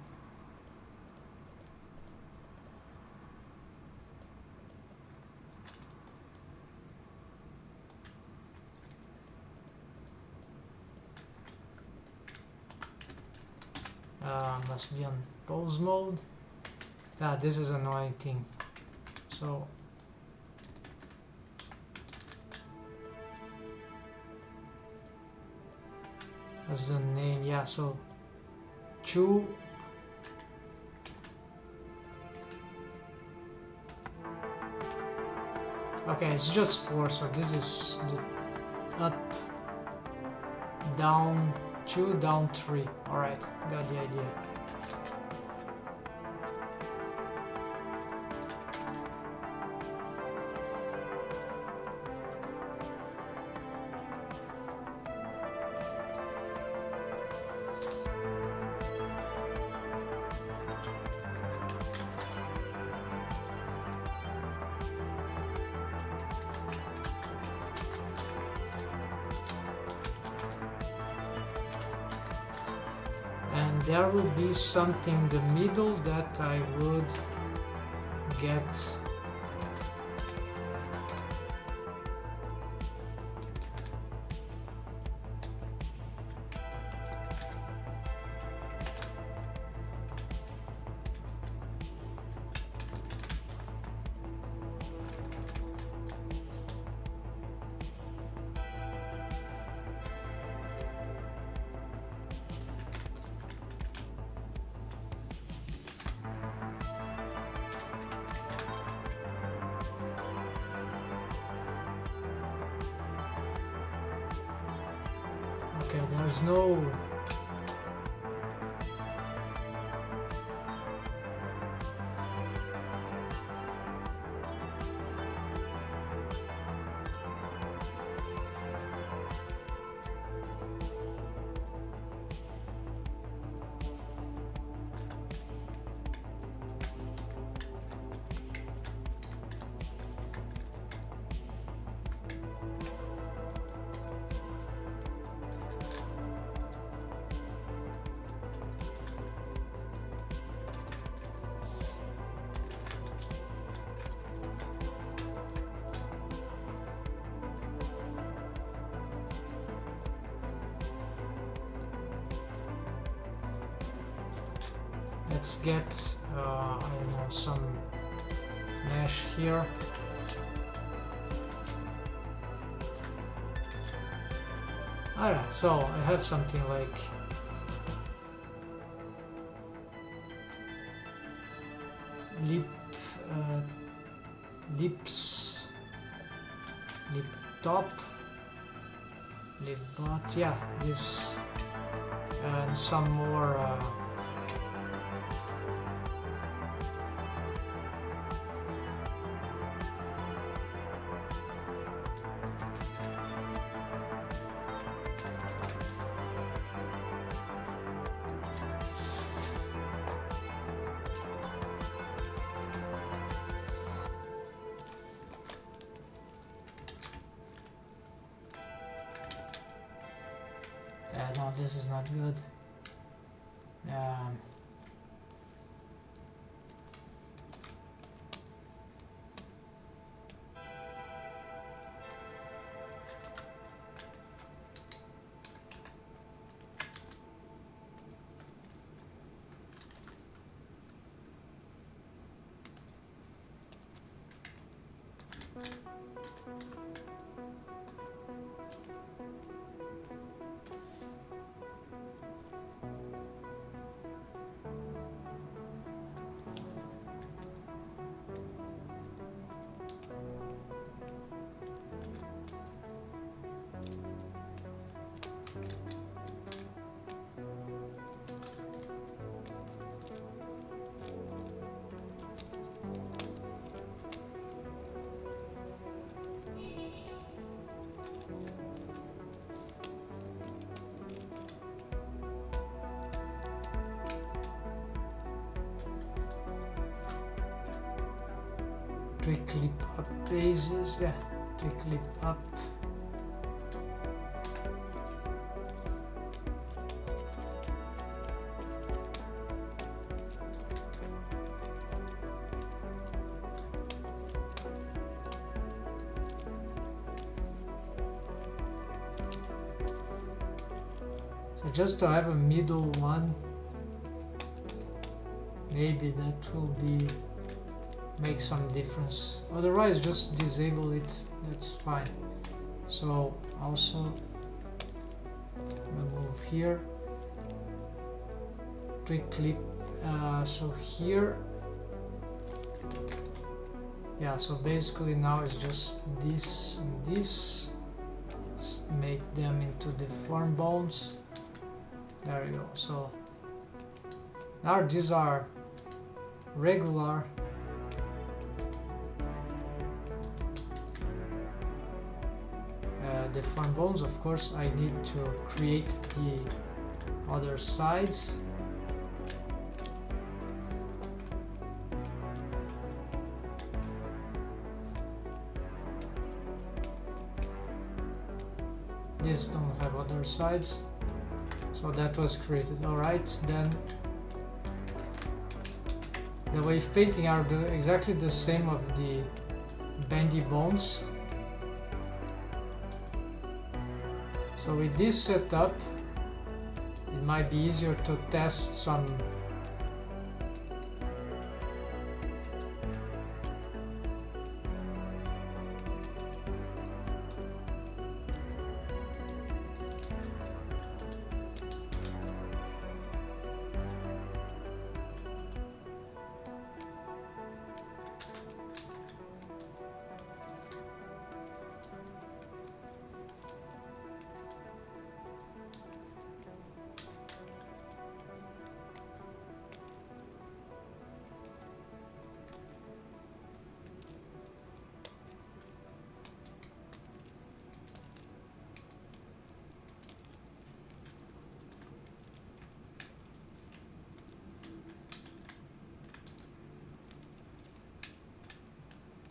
Speaker 1: must be on pause mode. This is annoying thing. So that's the name. Yeah, so chew. Okay, it's just 4, so this is the up, down 2, down 3. Alright, got the idea. There will be something in the middle that I would get there's no let's get I don't know, some mesh here. Alright, so I have something like lip, lips, lip top, lip bot, yeah, this, and some more no, this is not good. three clip up bases, yeah, three clip up. So just to have a middle one, maybe that will be make some difference. Otherwise just disable it, that's fine. So also remove here, three clip, so here, yeah, so basically now it's just this and this, make them into the form bones. There you go. So now these are regular the form bones. Of course I need to create the other sides. These don't have other sides, so that was created. Alright, then the wave painting are exactly the same of the bendy bones. So with this setup, it might be easier to test some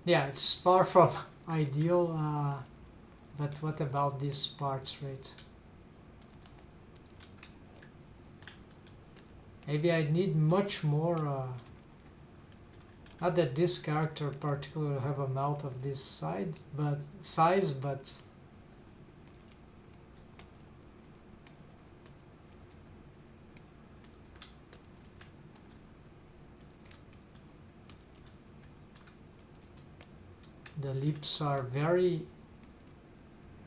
Speaker 1: yeah, it's far from ideal, but what about these parts, right? Maybe I need much more, not that this character particularly have a mouth of this size, but the lips are very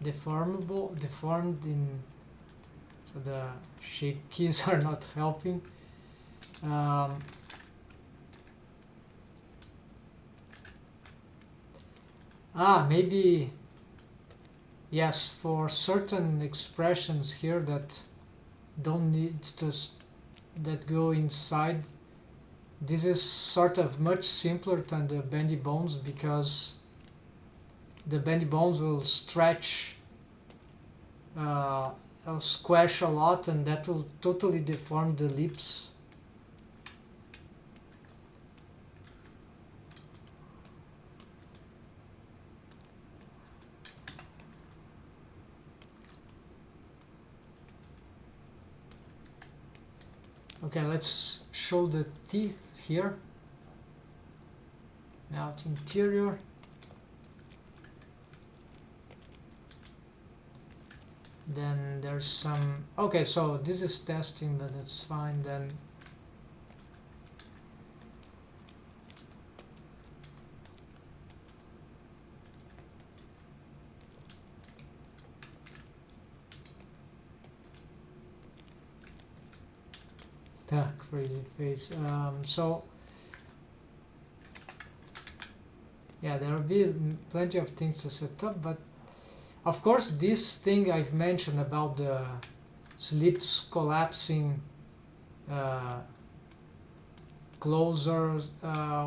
Speaker 1: deformed in, so the shape keys are not helping. Maybe yes, for certain expressions here that don't need to that go inside, this is sort of much simpler than the bendy bones, because the bendy bones will stretch, squash a lot, and that will totally deform the lips. Okay, let's show the teeth here. Now it's interior. Then there's some, okay, so this is testing, but that's fine. Then crazy face. So yeah, there will be plenty of things to set up, but of course this thing I've mentioned about the lips collapsing closer,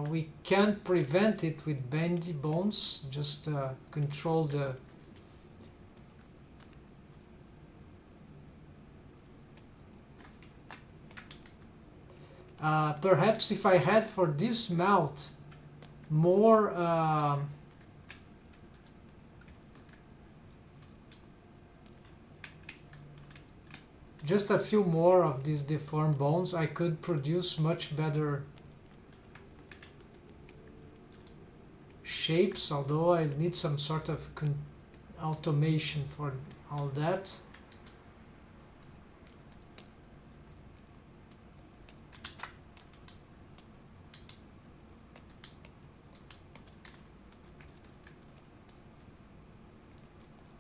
Speaker 1: we can't prevent it with bendy bones, just control the perhaps if I had for this mouth more just a few more of these deformed bones, I could produce much better shapes, although I need some sort of automation for all that.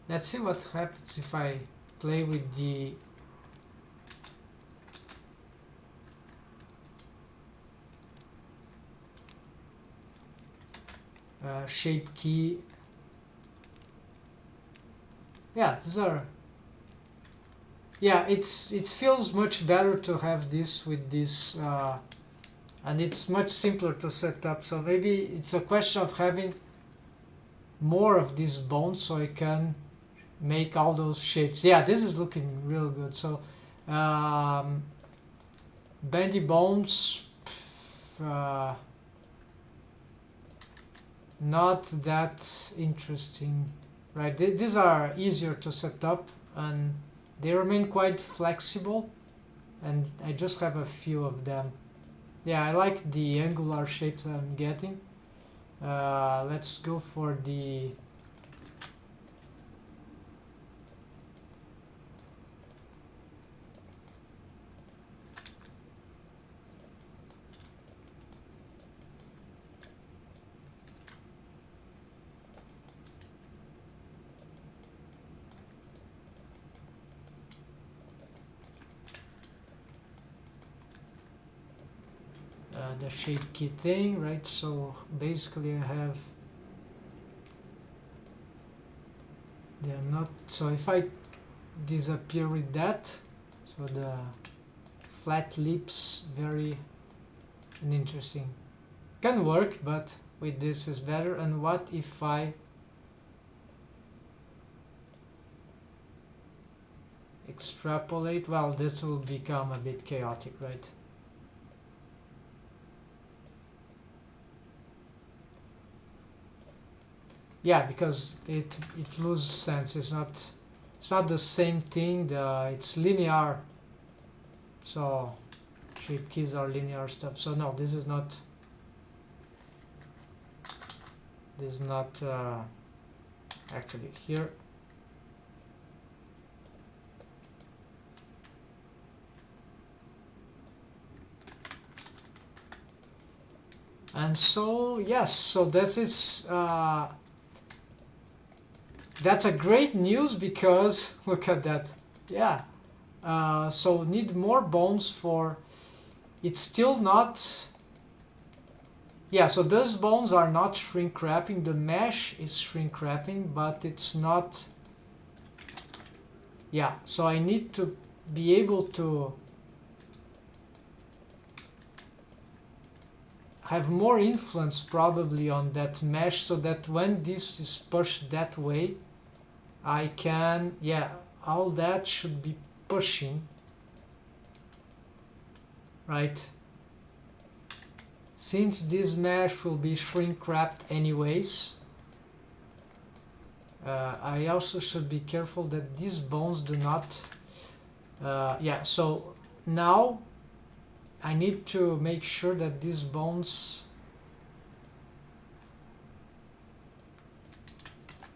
Speaker 1: Let's see what happens if I play with the shape key. Yeah, these are, yeah, it feels much better to have this with this, and it's much simpler to set up. So maybe it's a question of having more of these bones so I can make all those shapes. Yeah, this is looking real good. So bendy bones, not that interesting, right? These are easier to set up and they remain quite flexible, and I just have a few of them. Yeah, I like the angular shapes I'm getting. Let's go for the shape key thing, right? So basically I have, they're not, so if I disappear with that, so the flat lips, very interesting, can work, but with this is better. And what if I extrapolate? Well, this will become a bit chaotic, right? Yeah, because it loses sense. It's not the same thing. It's linear, so shape keys are linear stuff. So no, this is not actually here. And so yes, so that is that's a great news because look at that. Yeah. So need more bones for, it's still not, yeah, so those bones are not shrink wrapping. The mesh is shrink wrapping, but it's not, yeah, so I need to be able to have more influence probably on that mesh, so that when this is pushed that way, I can, yeah, all that should be pushing, right? Since this mesh will be shrink wrapped anyways, I also should be careful that these bones do not, yeah, so now I need to make sure that these bones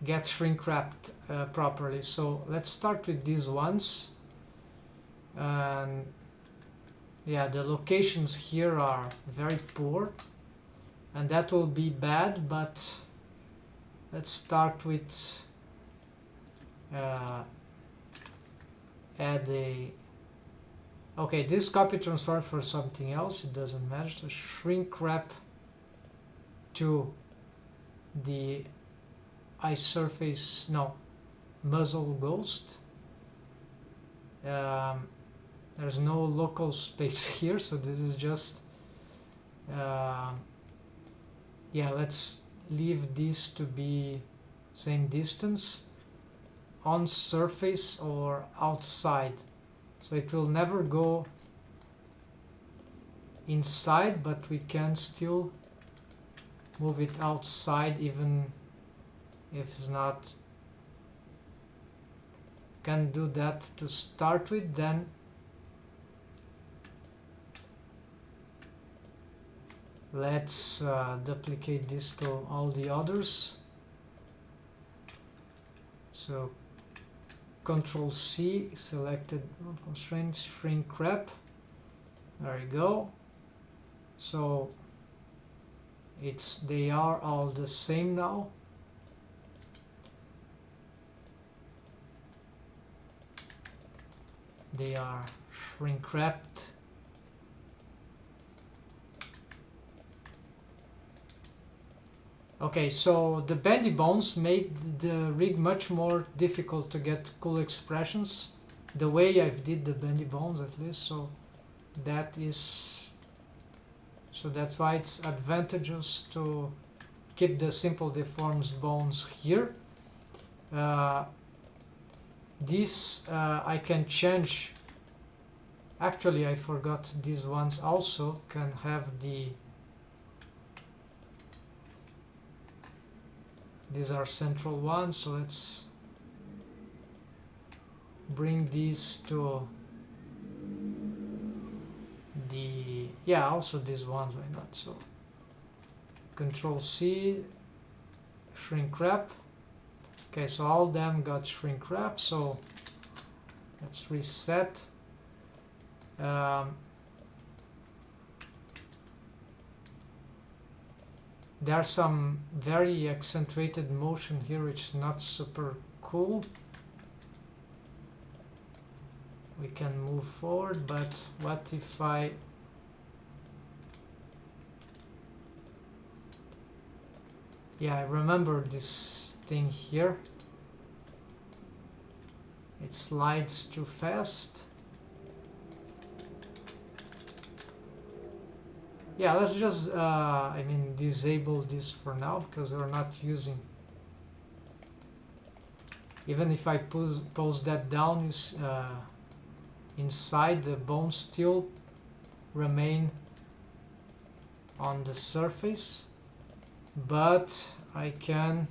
Speaker 1: get shrink wrapped properly. So let's start with these ones, and yeah, the locations here are very poor and that will be bad, but let's start with add a, okay, this copy transfer for something else, it doesn't matter, so shrink wrap to the eye surface, no, muzzle ghost. There's no local space here, so this is just yeah, let's leave this to be same distance on surface or outside, so it will never go inside, but we can still move it outside even if it's not, can do that to start with. Then let's duplicate this to all the others, so Control C, selected constraints, shrink wrap, there you go. So it's, they are all the same now. They are shrink wrapped. Okay, so the bendy bones made the rig much more difficult to get cool expressions, the way I've did the bendy bones at least, so that is, so that's why it's advantageous to keep the simple deformed bones here. This I can change, actually I forgot these ones also can have the, these are central ones, so let's bring these to the, yeah, also these ones, why not? So Control C, shrink wrap. Okay, so all of them got shrink wrap, so let's reset. There's some very accentuated motion here, which is not super cool. We can move forward, but what if I, yeah, I remember this thing here, it slides too fast. Yeah, let's just I mean disable this for now because we're not using, even if I pulse that down, inside the bones still remain on the surface, but I can,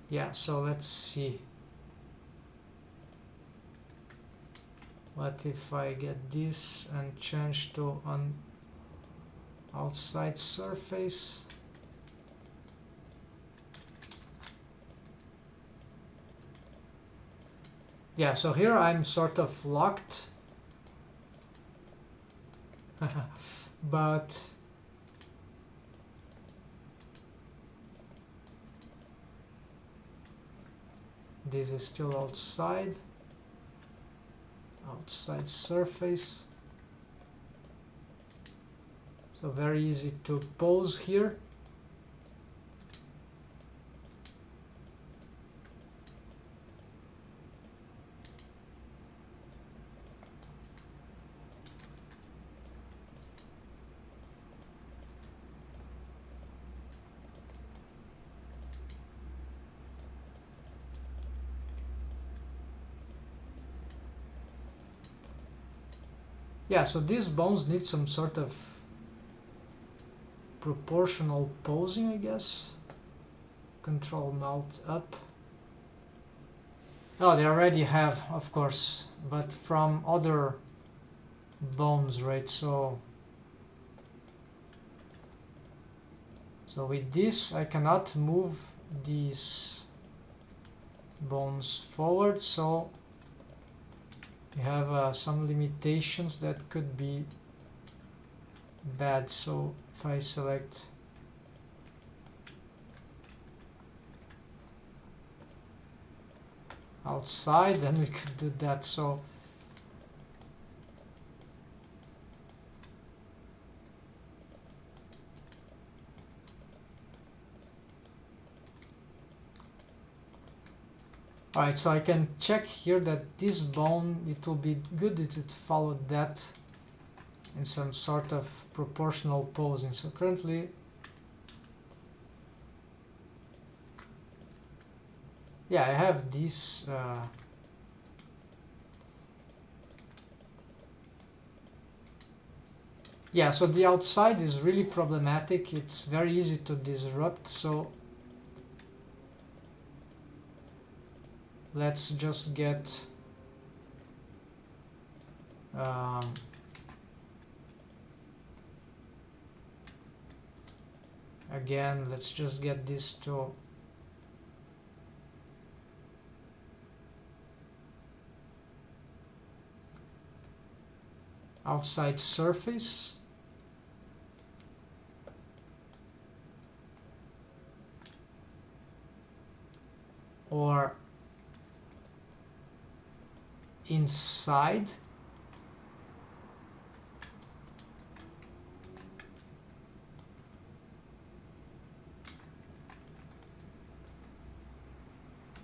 Speaker 1: yeah, so let's see, what if I get this and change to on outside surface. Yeah, so here I'm sort of locked but This is still outside surface, so very easy to pose here. Yeah, so these bones need some sort of proportional posing, I guess. Control melt up. Oh, they already have, of course, but from other bones, right? So with this I cannot move these bones forward, so we have some limitations that could be bad. So if I select outside, then we could do that. So alright, so I can check here that this bone, it will be good if it followed that in some sort of proportional posing. So currently, yeah, I have this yeah, so the outside is really problematic. It's very easy to disrupt, so let's just get again, let's just get this to outside surface. Or inside.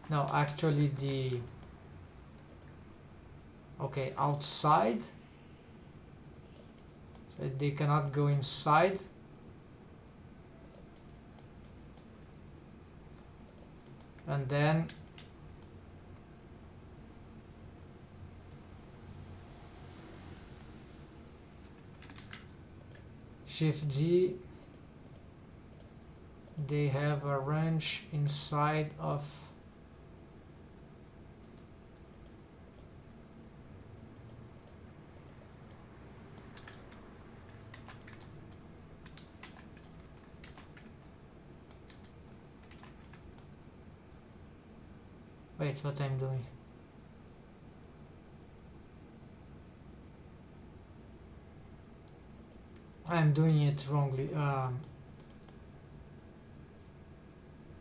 Speaker 1: No, actually okay, outside. So they cannot go inside. And then Shift G, they have a range inside of wait, what I'm doing. I'm doing it wrongly.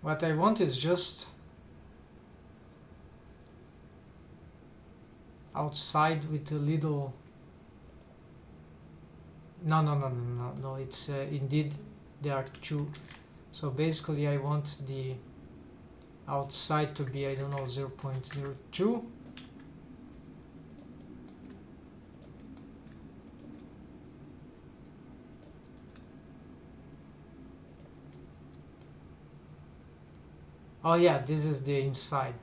Speaker 1: What I want is just outside with a little. No. It's indeed there are two. So basically, I want the outside to be, I don't know, 0.02. Oh yeah, this is the inside.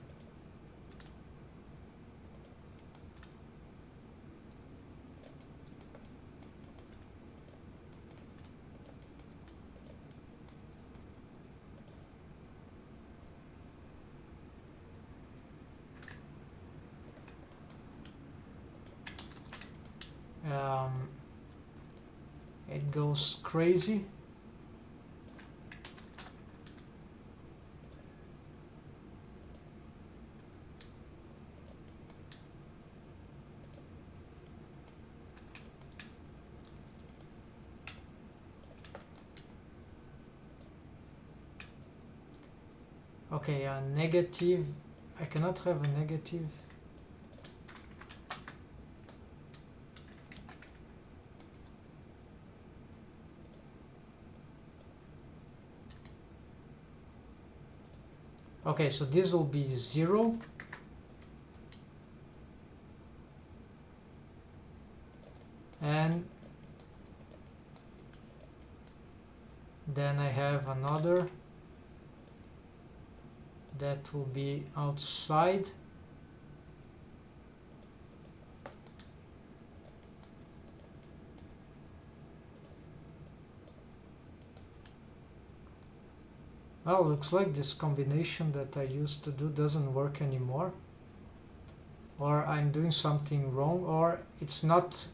Speaker 1: It goes crazy. Okay, negative I cannot have a negative. Okay, so this will be 0. And then I have another that will be outside. Well, looks like this combination that I used to do doesn't work anymore. Or I'm doing something wrong, or it's not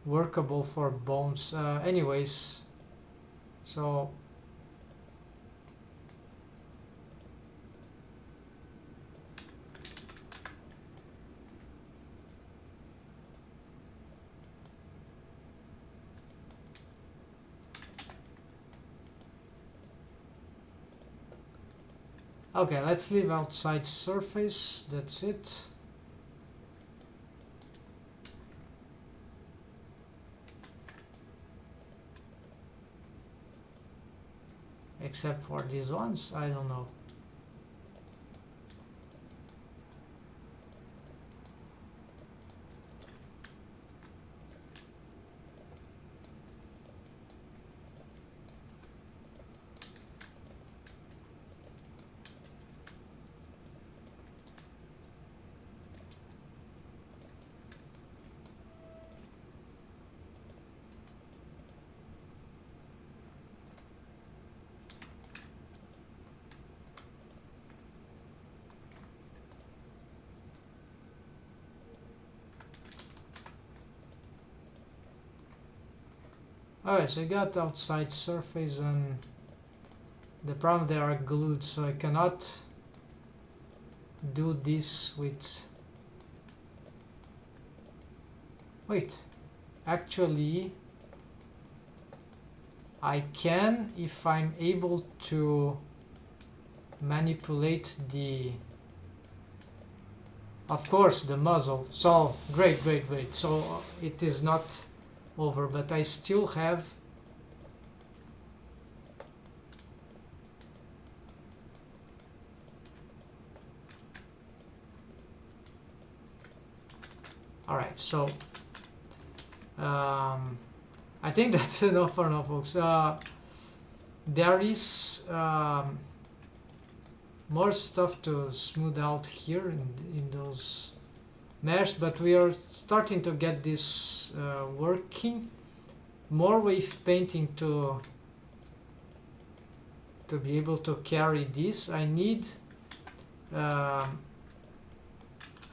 Speaker 1: workable for bones. Anyways, so okay, let's leave outside surface, that's it. Except for these ones, I don't know. Alright, so I got outside surface, and the problem they are glued, so I cannot do this with... Wait, actually I can if I'm able to manipulate the, of course, the muzzle. So great. So it is not over, but I still have alright, so I think that's enough for now, folks. There is more stuff to smooth out here in those mesh, but we are starting to get this working. More wave painting to be able to carry this. I need I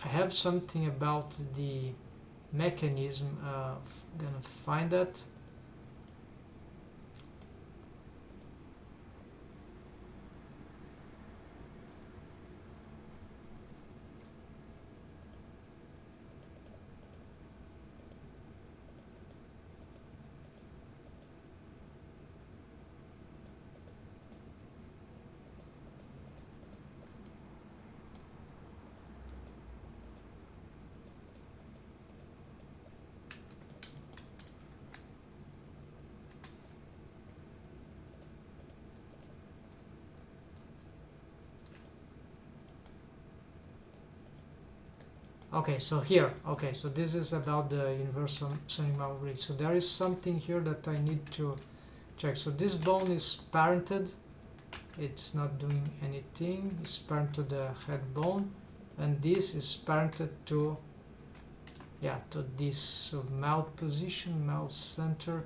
Speaker 1: have something about the mechanism. I'm gonna find that. Okay, so here, okay, so this is about the universal sonic mouth bridge. So there is something here that I need to check. So this bone is parented, it's not doing anything. It's parented to the head bone, and this is parented to, yeah, to this mouth position, mouth center.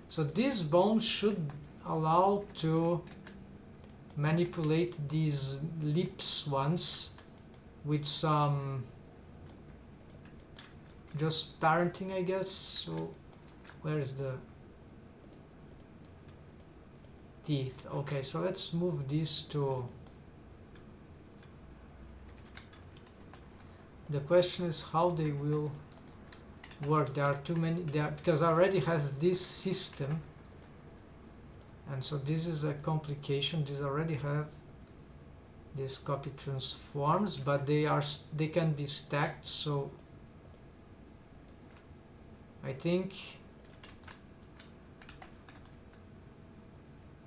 Speaker 1: So this bone should allow to manipulate these lips ones with some just parenting, I guess. So where is the teeth? Okay, so let's move this to, the question is how they will work. There are too many there, because I already has this system, and so this is a complication. This already have these copy transforms, but they can be stacked. So I think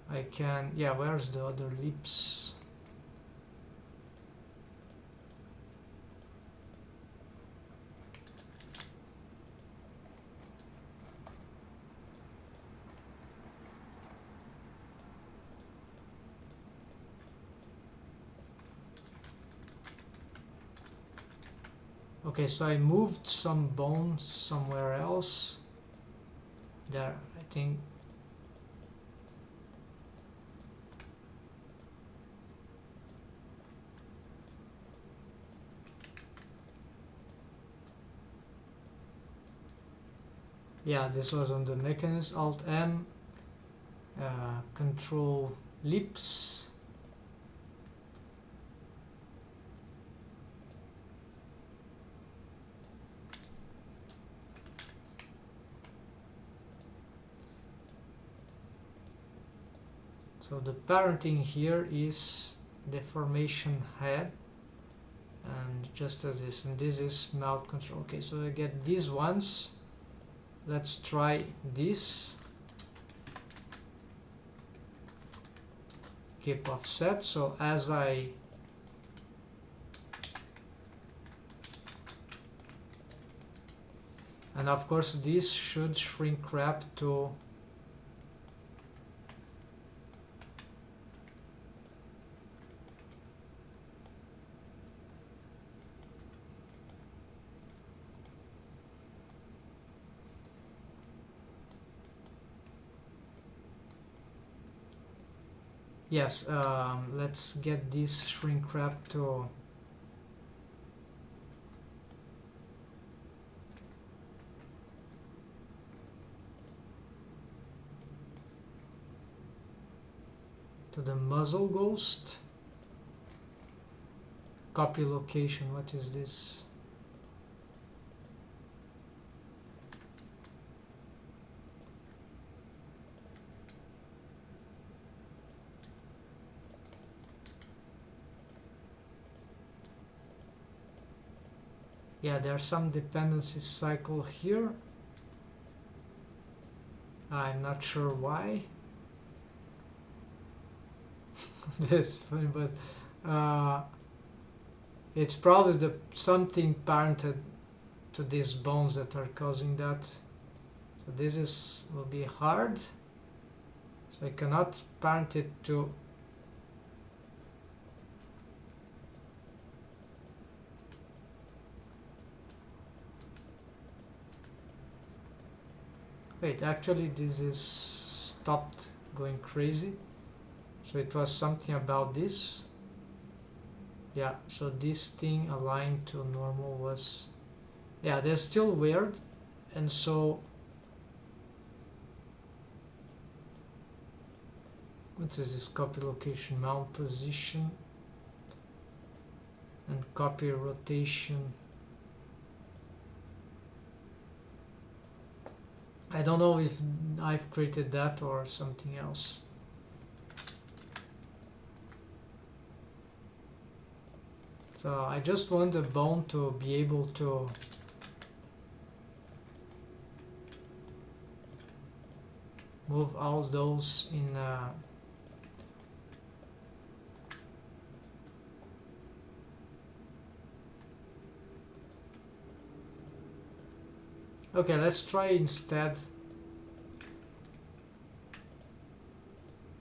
Speaker 1: I can, yeah, where's the other lips? Okay, so I moved some bones somewhere else. There, I think. Yeah, this was on the mechanism. Alt M, control lips. So the parenting here is deformation head, and just as this, and this is mouth control. Okay, so I get these ones. Let's try this. Keep offset. So as I and of course this should shrink wrap to yes, let's get this shrink wrap to the muzzle ghost. Copy location, what is this? Yeah, there's some dependency cycle here. I'm not sure why. That's funny, but it's probably something parented to these bones that are causing that. So this will be hard. So I cannot parent it to wait, actually this is stopped going crazy. So it was something about this. Yeah, so this thing aligned to normal was, yeah, they're still weird. And so what is this? Copy location, mount position, and copy rotation. I don't know if I've created that or something else. So I just want the bone to be able to move all those in okay, let's try instead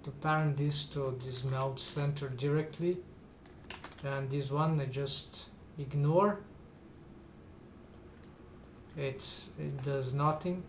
Speaker 1: to parent this to this mount center directly, and this one I just ignore. It does nothing.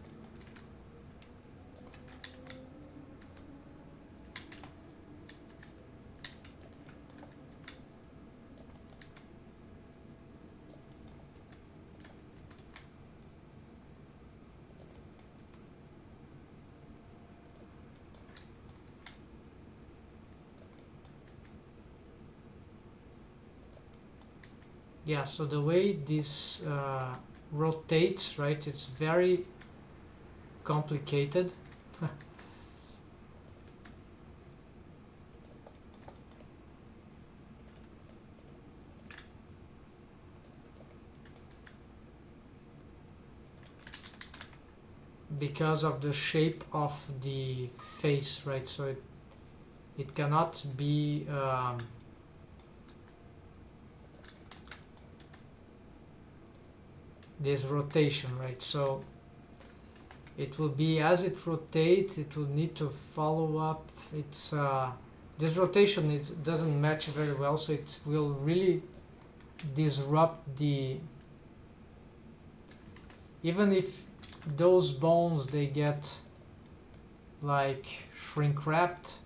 Speaker 1: Yeah, so the way this rotates, right, it's very complicated. because of the shape of the face, right? So it cannot be this rotation, right? So it will be as it rotates, it will need to follow up. It's this rotation, it doesn't match very well, so it will really disrupt the, even if those bones they get like shrink wrapped,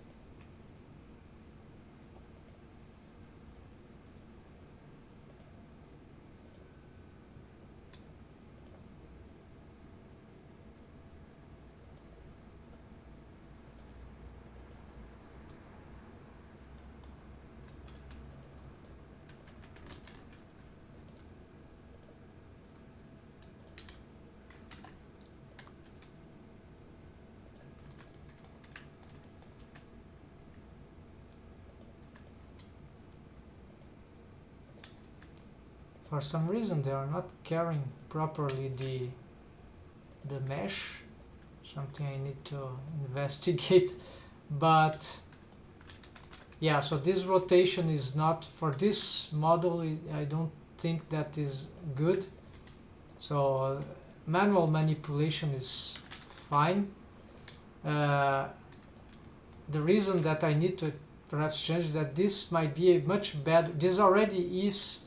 Speaker 1: for some reason they are not carrying properly the mesh, something I need to investigate. But yeah, so this rotation is not for this model. I don't think that is good. So manual manipulation is fine. The reason that I need to perhaps change is that this might be a much better, this already is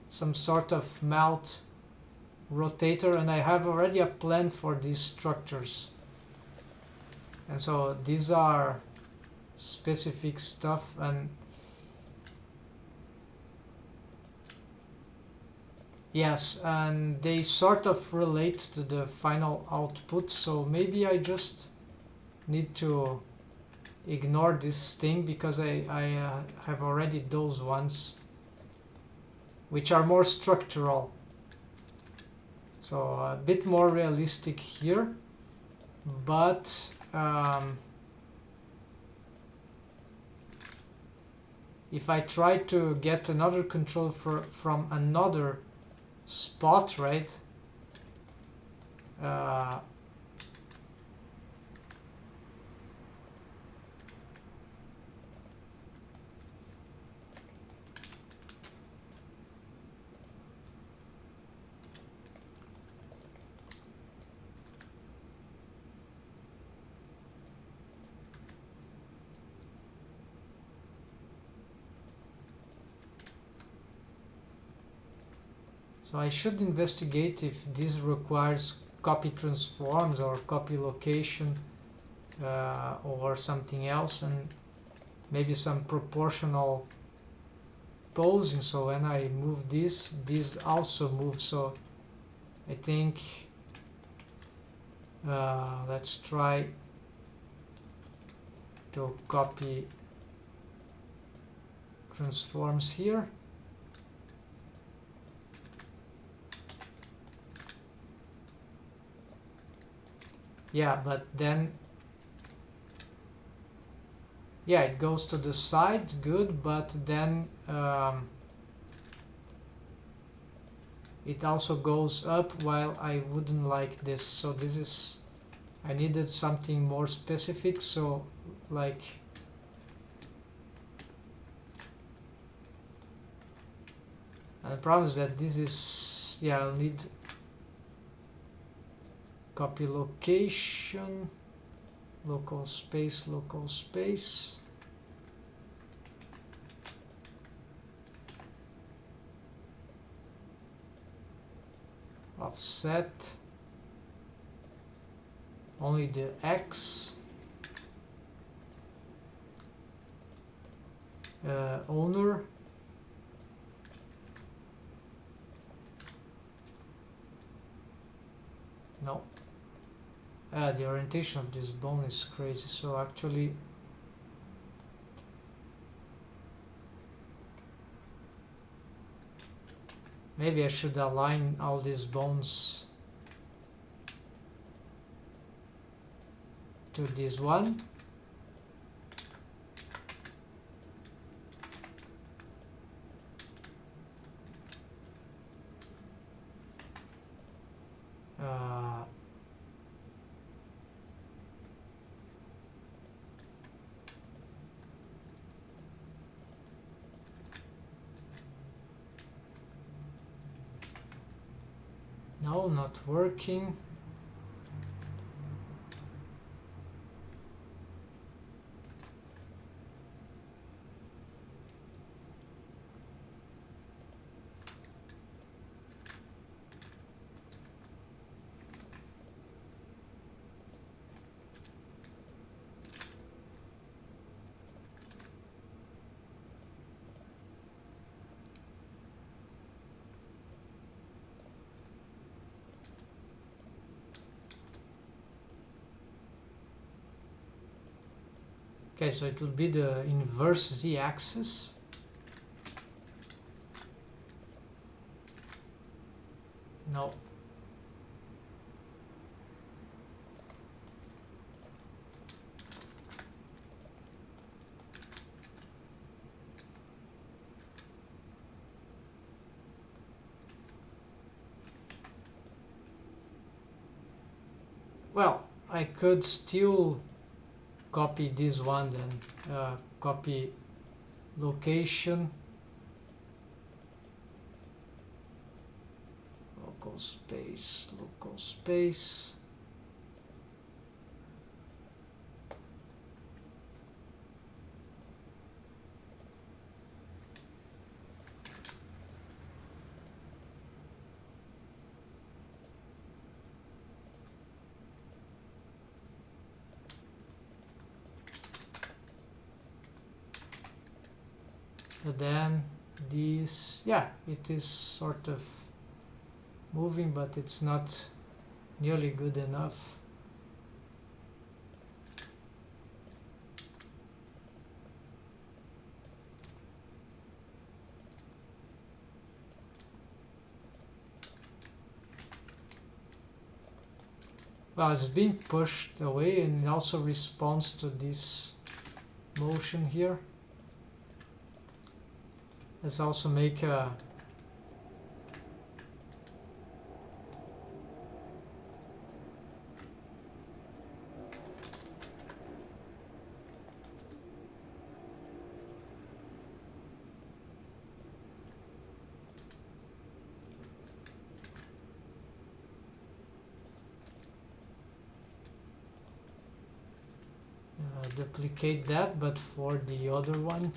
Speaker 1: some sort of mount rotator, and I have already a plan for these structures, and so these are specific stuff, and yes, and they sort of relate to the final output, so maybe I just need to ignore this thing because I have already those ones which are more structural, so a bit more realistic here. But if I try to get another control from another spot, right, so I should investigate if this requires copy transforms or copy location or something else, and maybe some proportional posing, so when I move this also moves. So I think let's try to copy transforms here. Yeah, but then yeah, it goes to the side, good, but then it also goes up, while I wouldn't like this. So this is, I needed something more specific, so like and the problem is that this is, yeah, I'll need copy location, local space, offset only the X, owner, no, the orientation of this bone is crazy, so actually maybe I should align all these bones to this one. No, not working. Okay, so it will be the inverse z-axis. No. Well, I could still copy this one then. Copy location, local space, local space. And then this, yeah, it is sort of moving, but it's not nearly good enough. Well, it's being pushed away, and it also responds to this motion here. Let's also make a duplicate that, but for the other one.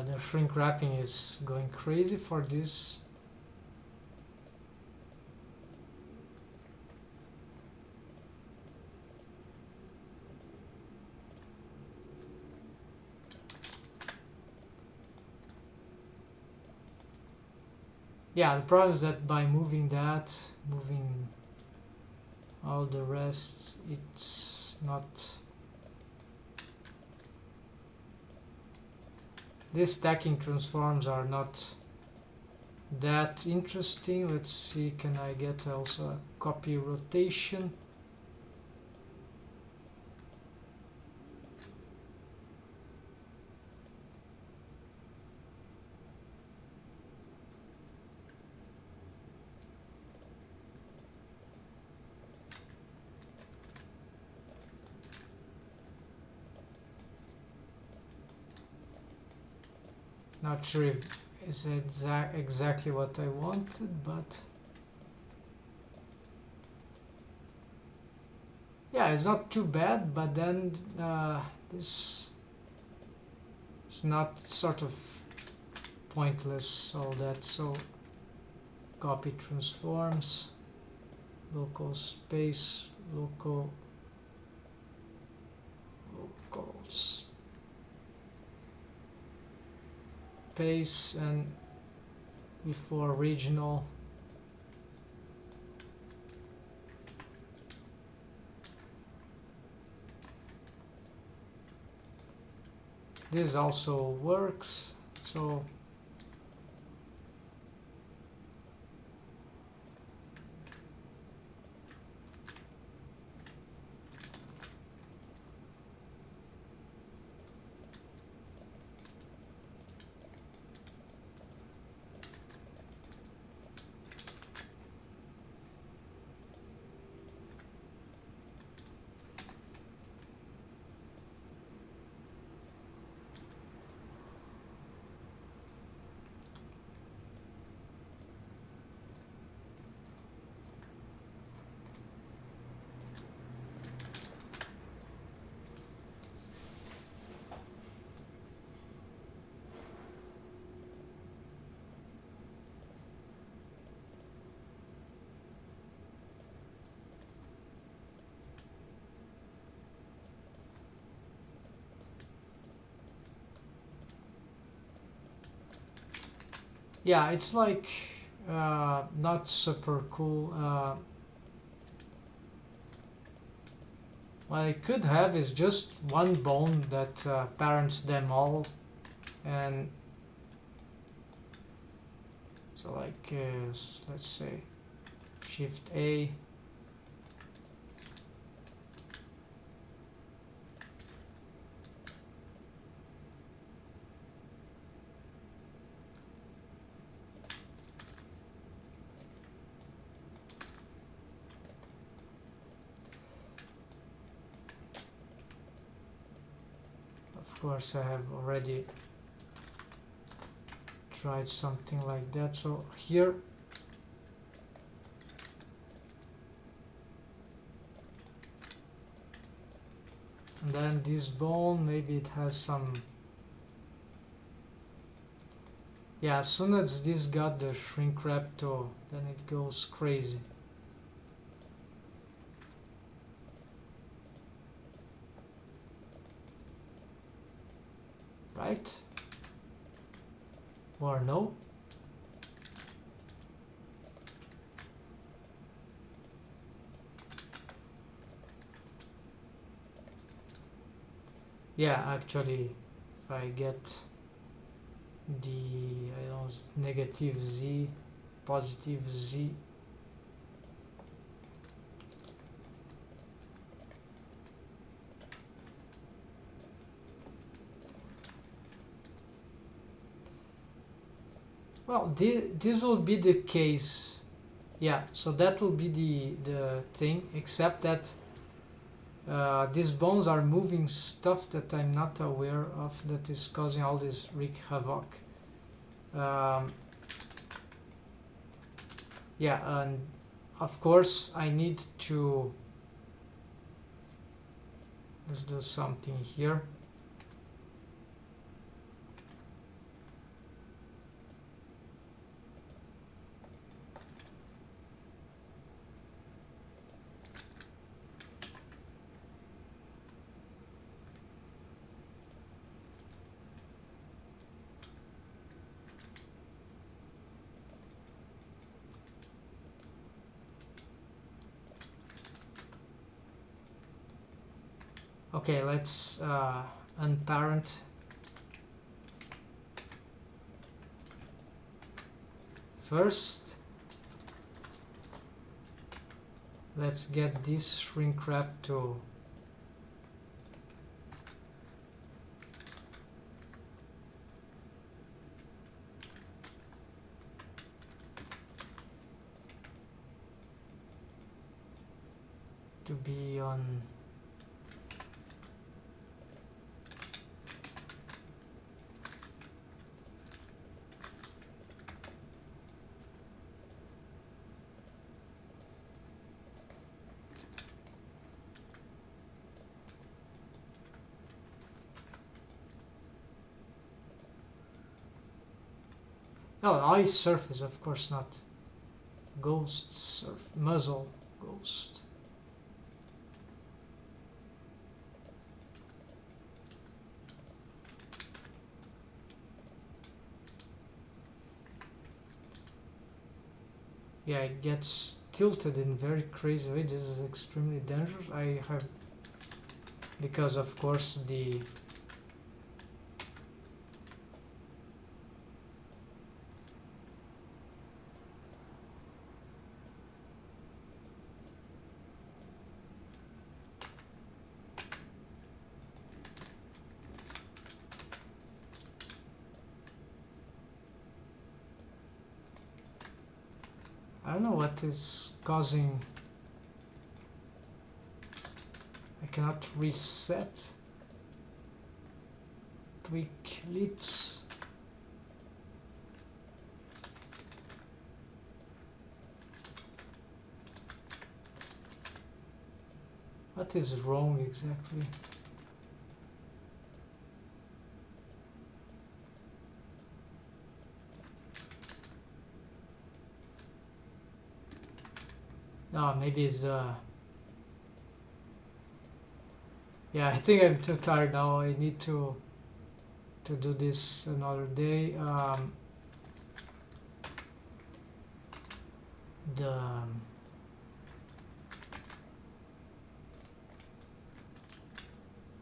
Speaker 1: The shrink wrapping is going crazy for this. Yeah, the problem is that by moving that, moving all the rest, it's not. These stacking transforms are not that interesting. Let's see, can I get also a copy rotation? Not sure if it's exactly what I wanted, but yeah, it's not too bad. But then this is not sort of pointless, all that. So copy transforms, local space, local space, and before regional. This also works, so yeah, it's like not super cool. What I could have is just one bone that parents them all, and so like let's say Shift A. Of course, I have already tried something like that. So here, and then this bone, maybe it has some. Yeah, as soon as this got the shrink wrap toe, then it goes crazy. Right? Or no? Yeah, actually, if I get the, I don't know, negative Z, positive Z. Well, this will be the case. Yeah, so that will be the thing, except that these bones are moving stuff that I'm not aware of that is causing all this wreak havoc. Yeah, and of course I need to, let's do something here. Okay, let's unparent. First, let's get this shrink wrap to be on. Oh, eye surface, of course not. Ghost surf, muzzle ghost. Yeah, it gets tilted in very crazy way. This is extremely dangerous. I have, because of course the I don't know what is causing. I cannot reset. Tweak lips. What is wrong exactly? Ah, maybe it's yeah, I think I'm too tired now. I need to do this another day. the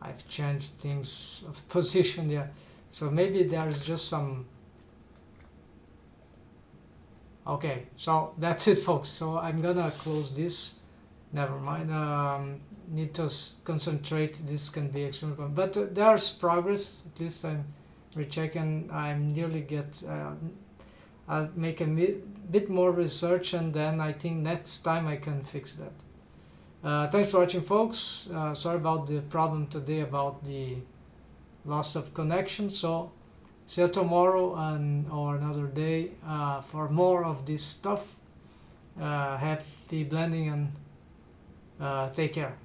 Speaker 1: I've changed things of position there, so maybe there's just some. Okay, so that's it, folks. So I'm gonna close this. Never mind. Need to concentrate. This can be extremely, but there's progress. At least I'm rechecking. I'm nearly get. I'll make a bit more research, and then I think next time I can fix that. Thanks for watching, folks. Sorry about the problem today about the loss of connection. So see you tomorrow or another day for more of this stuff. Happy blending and take care.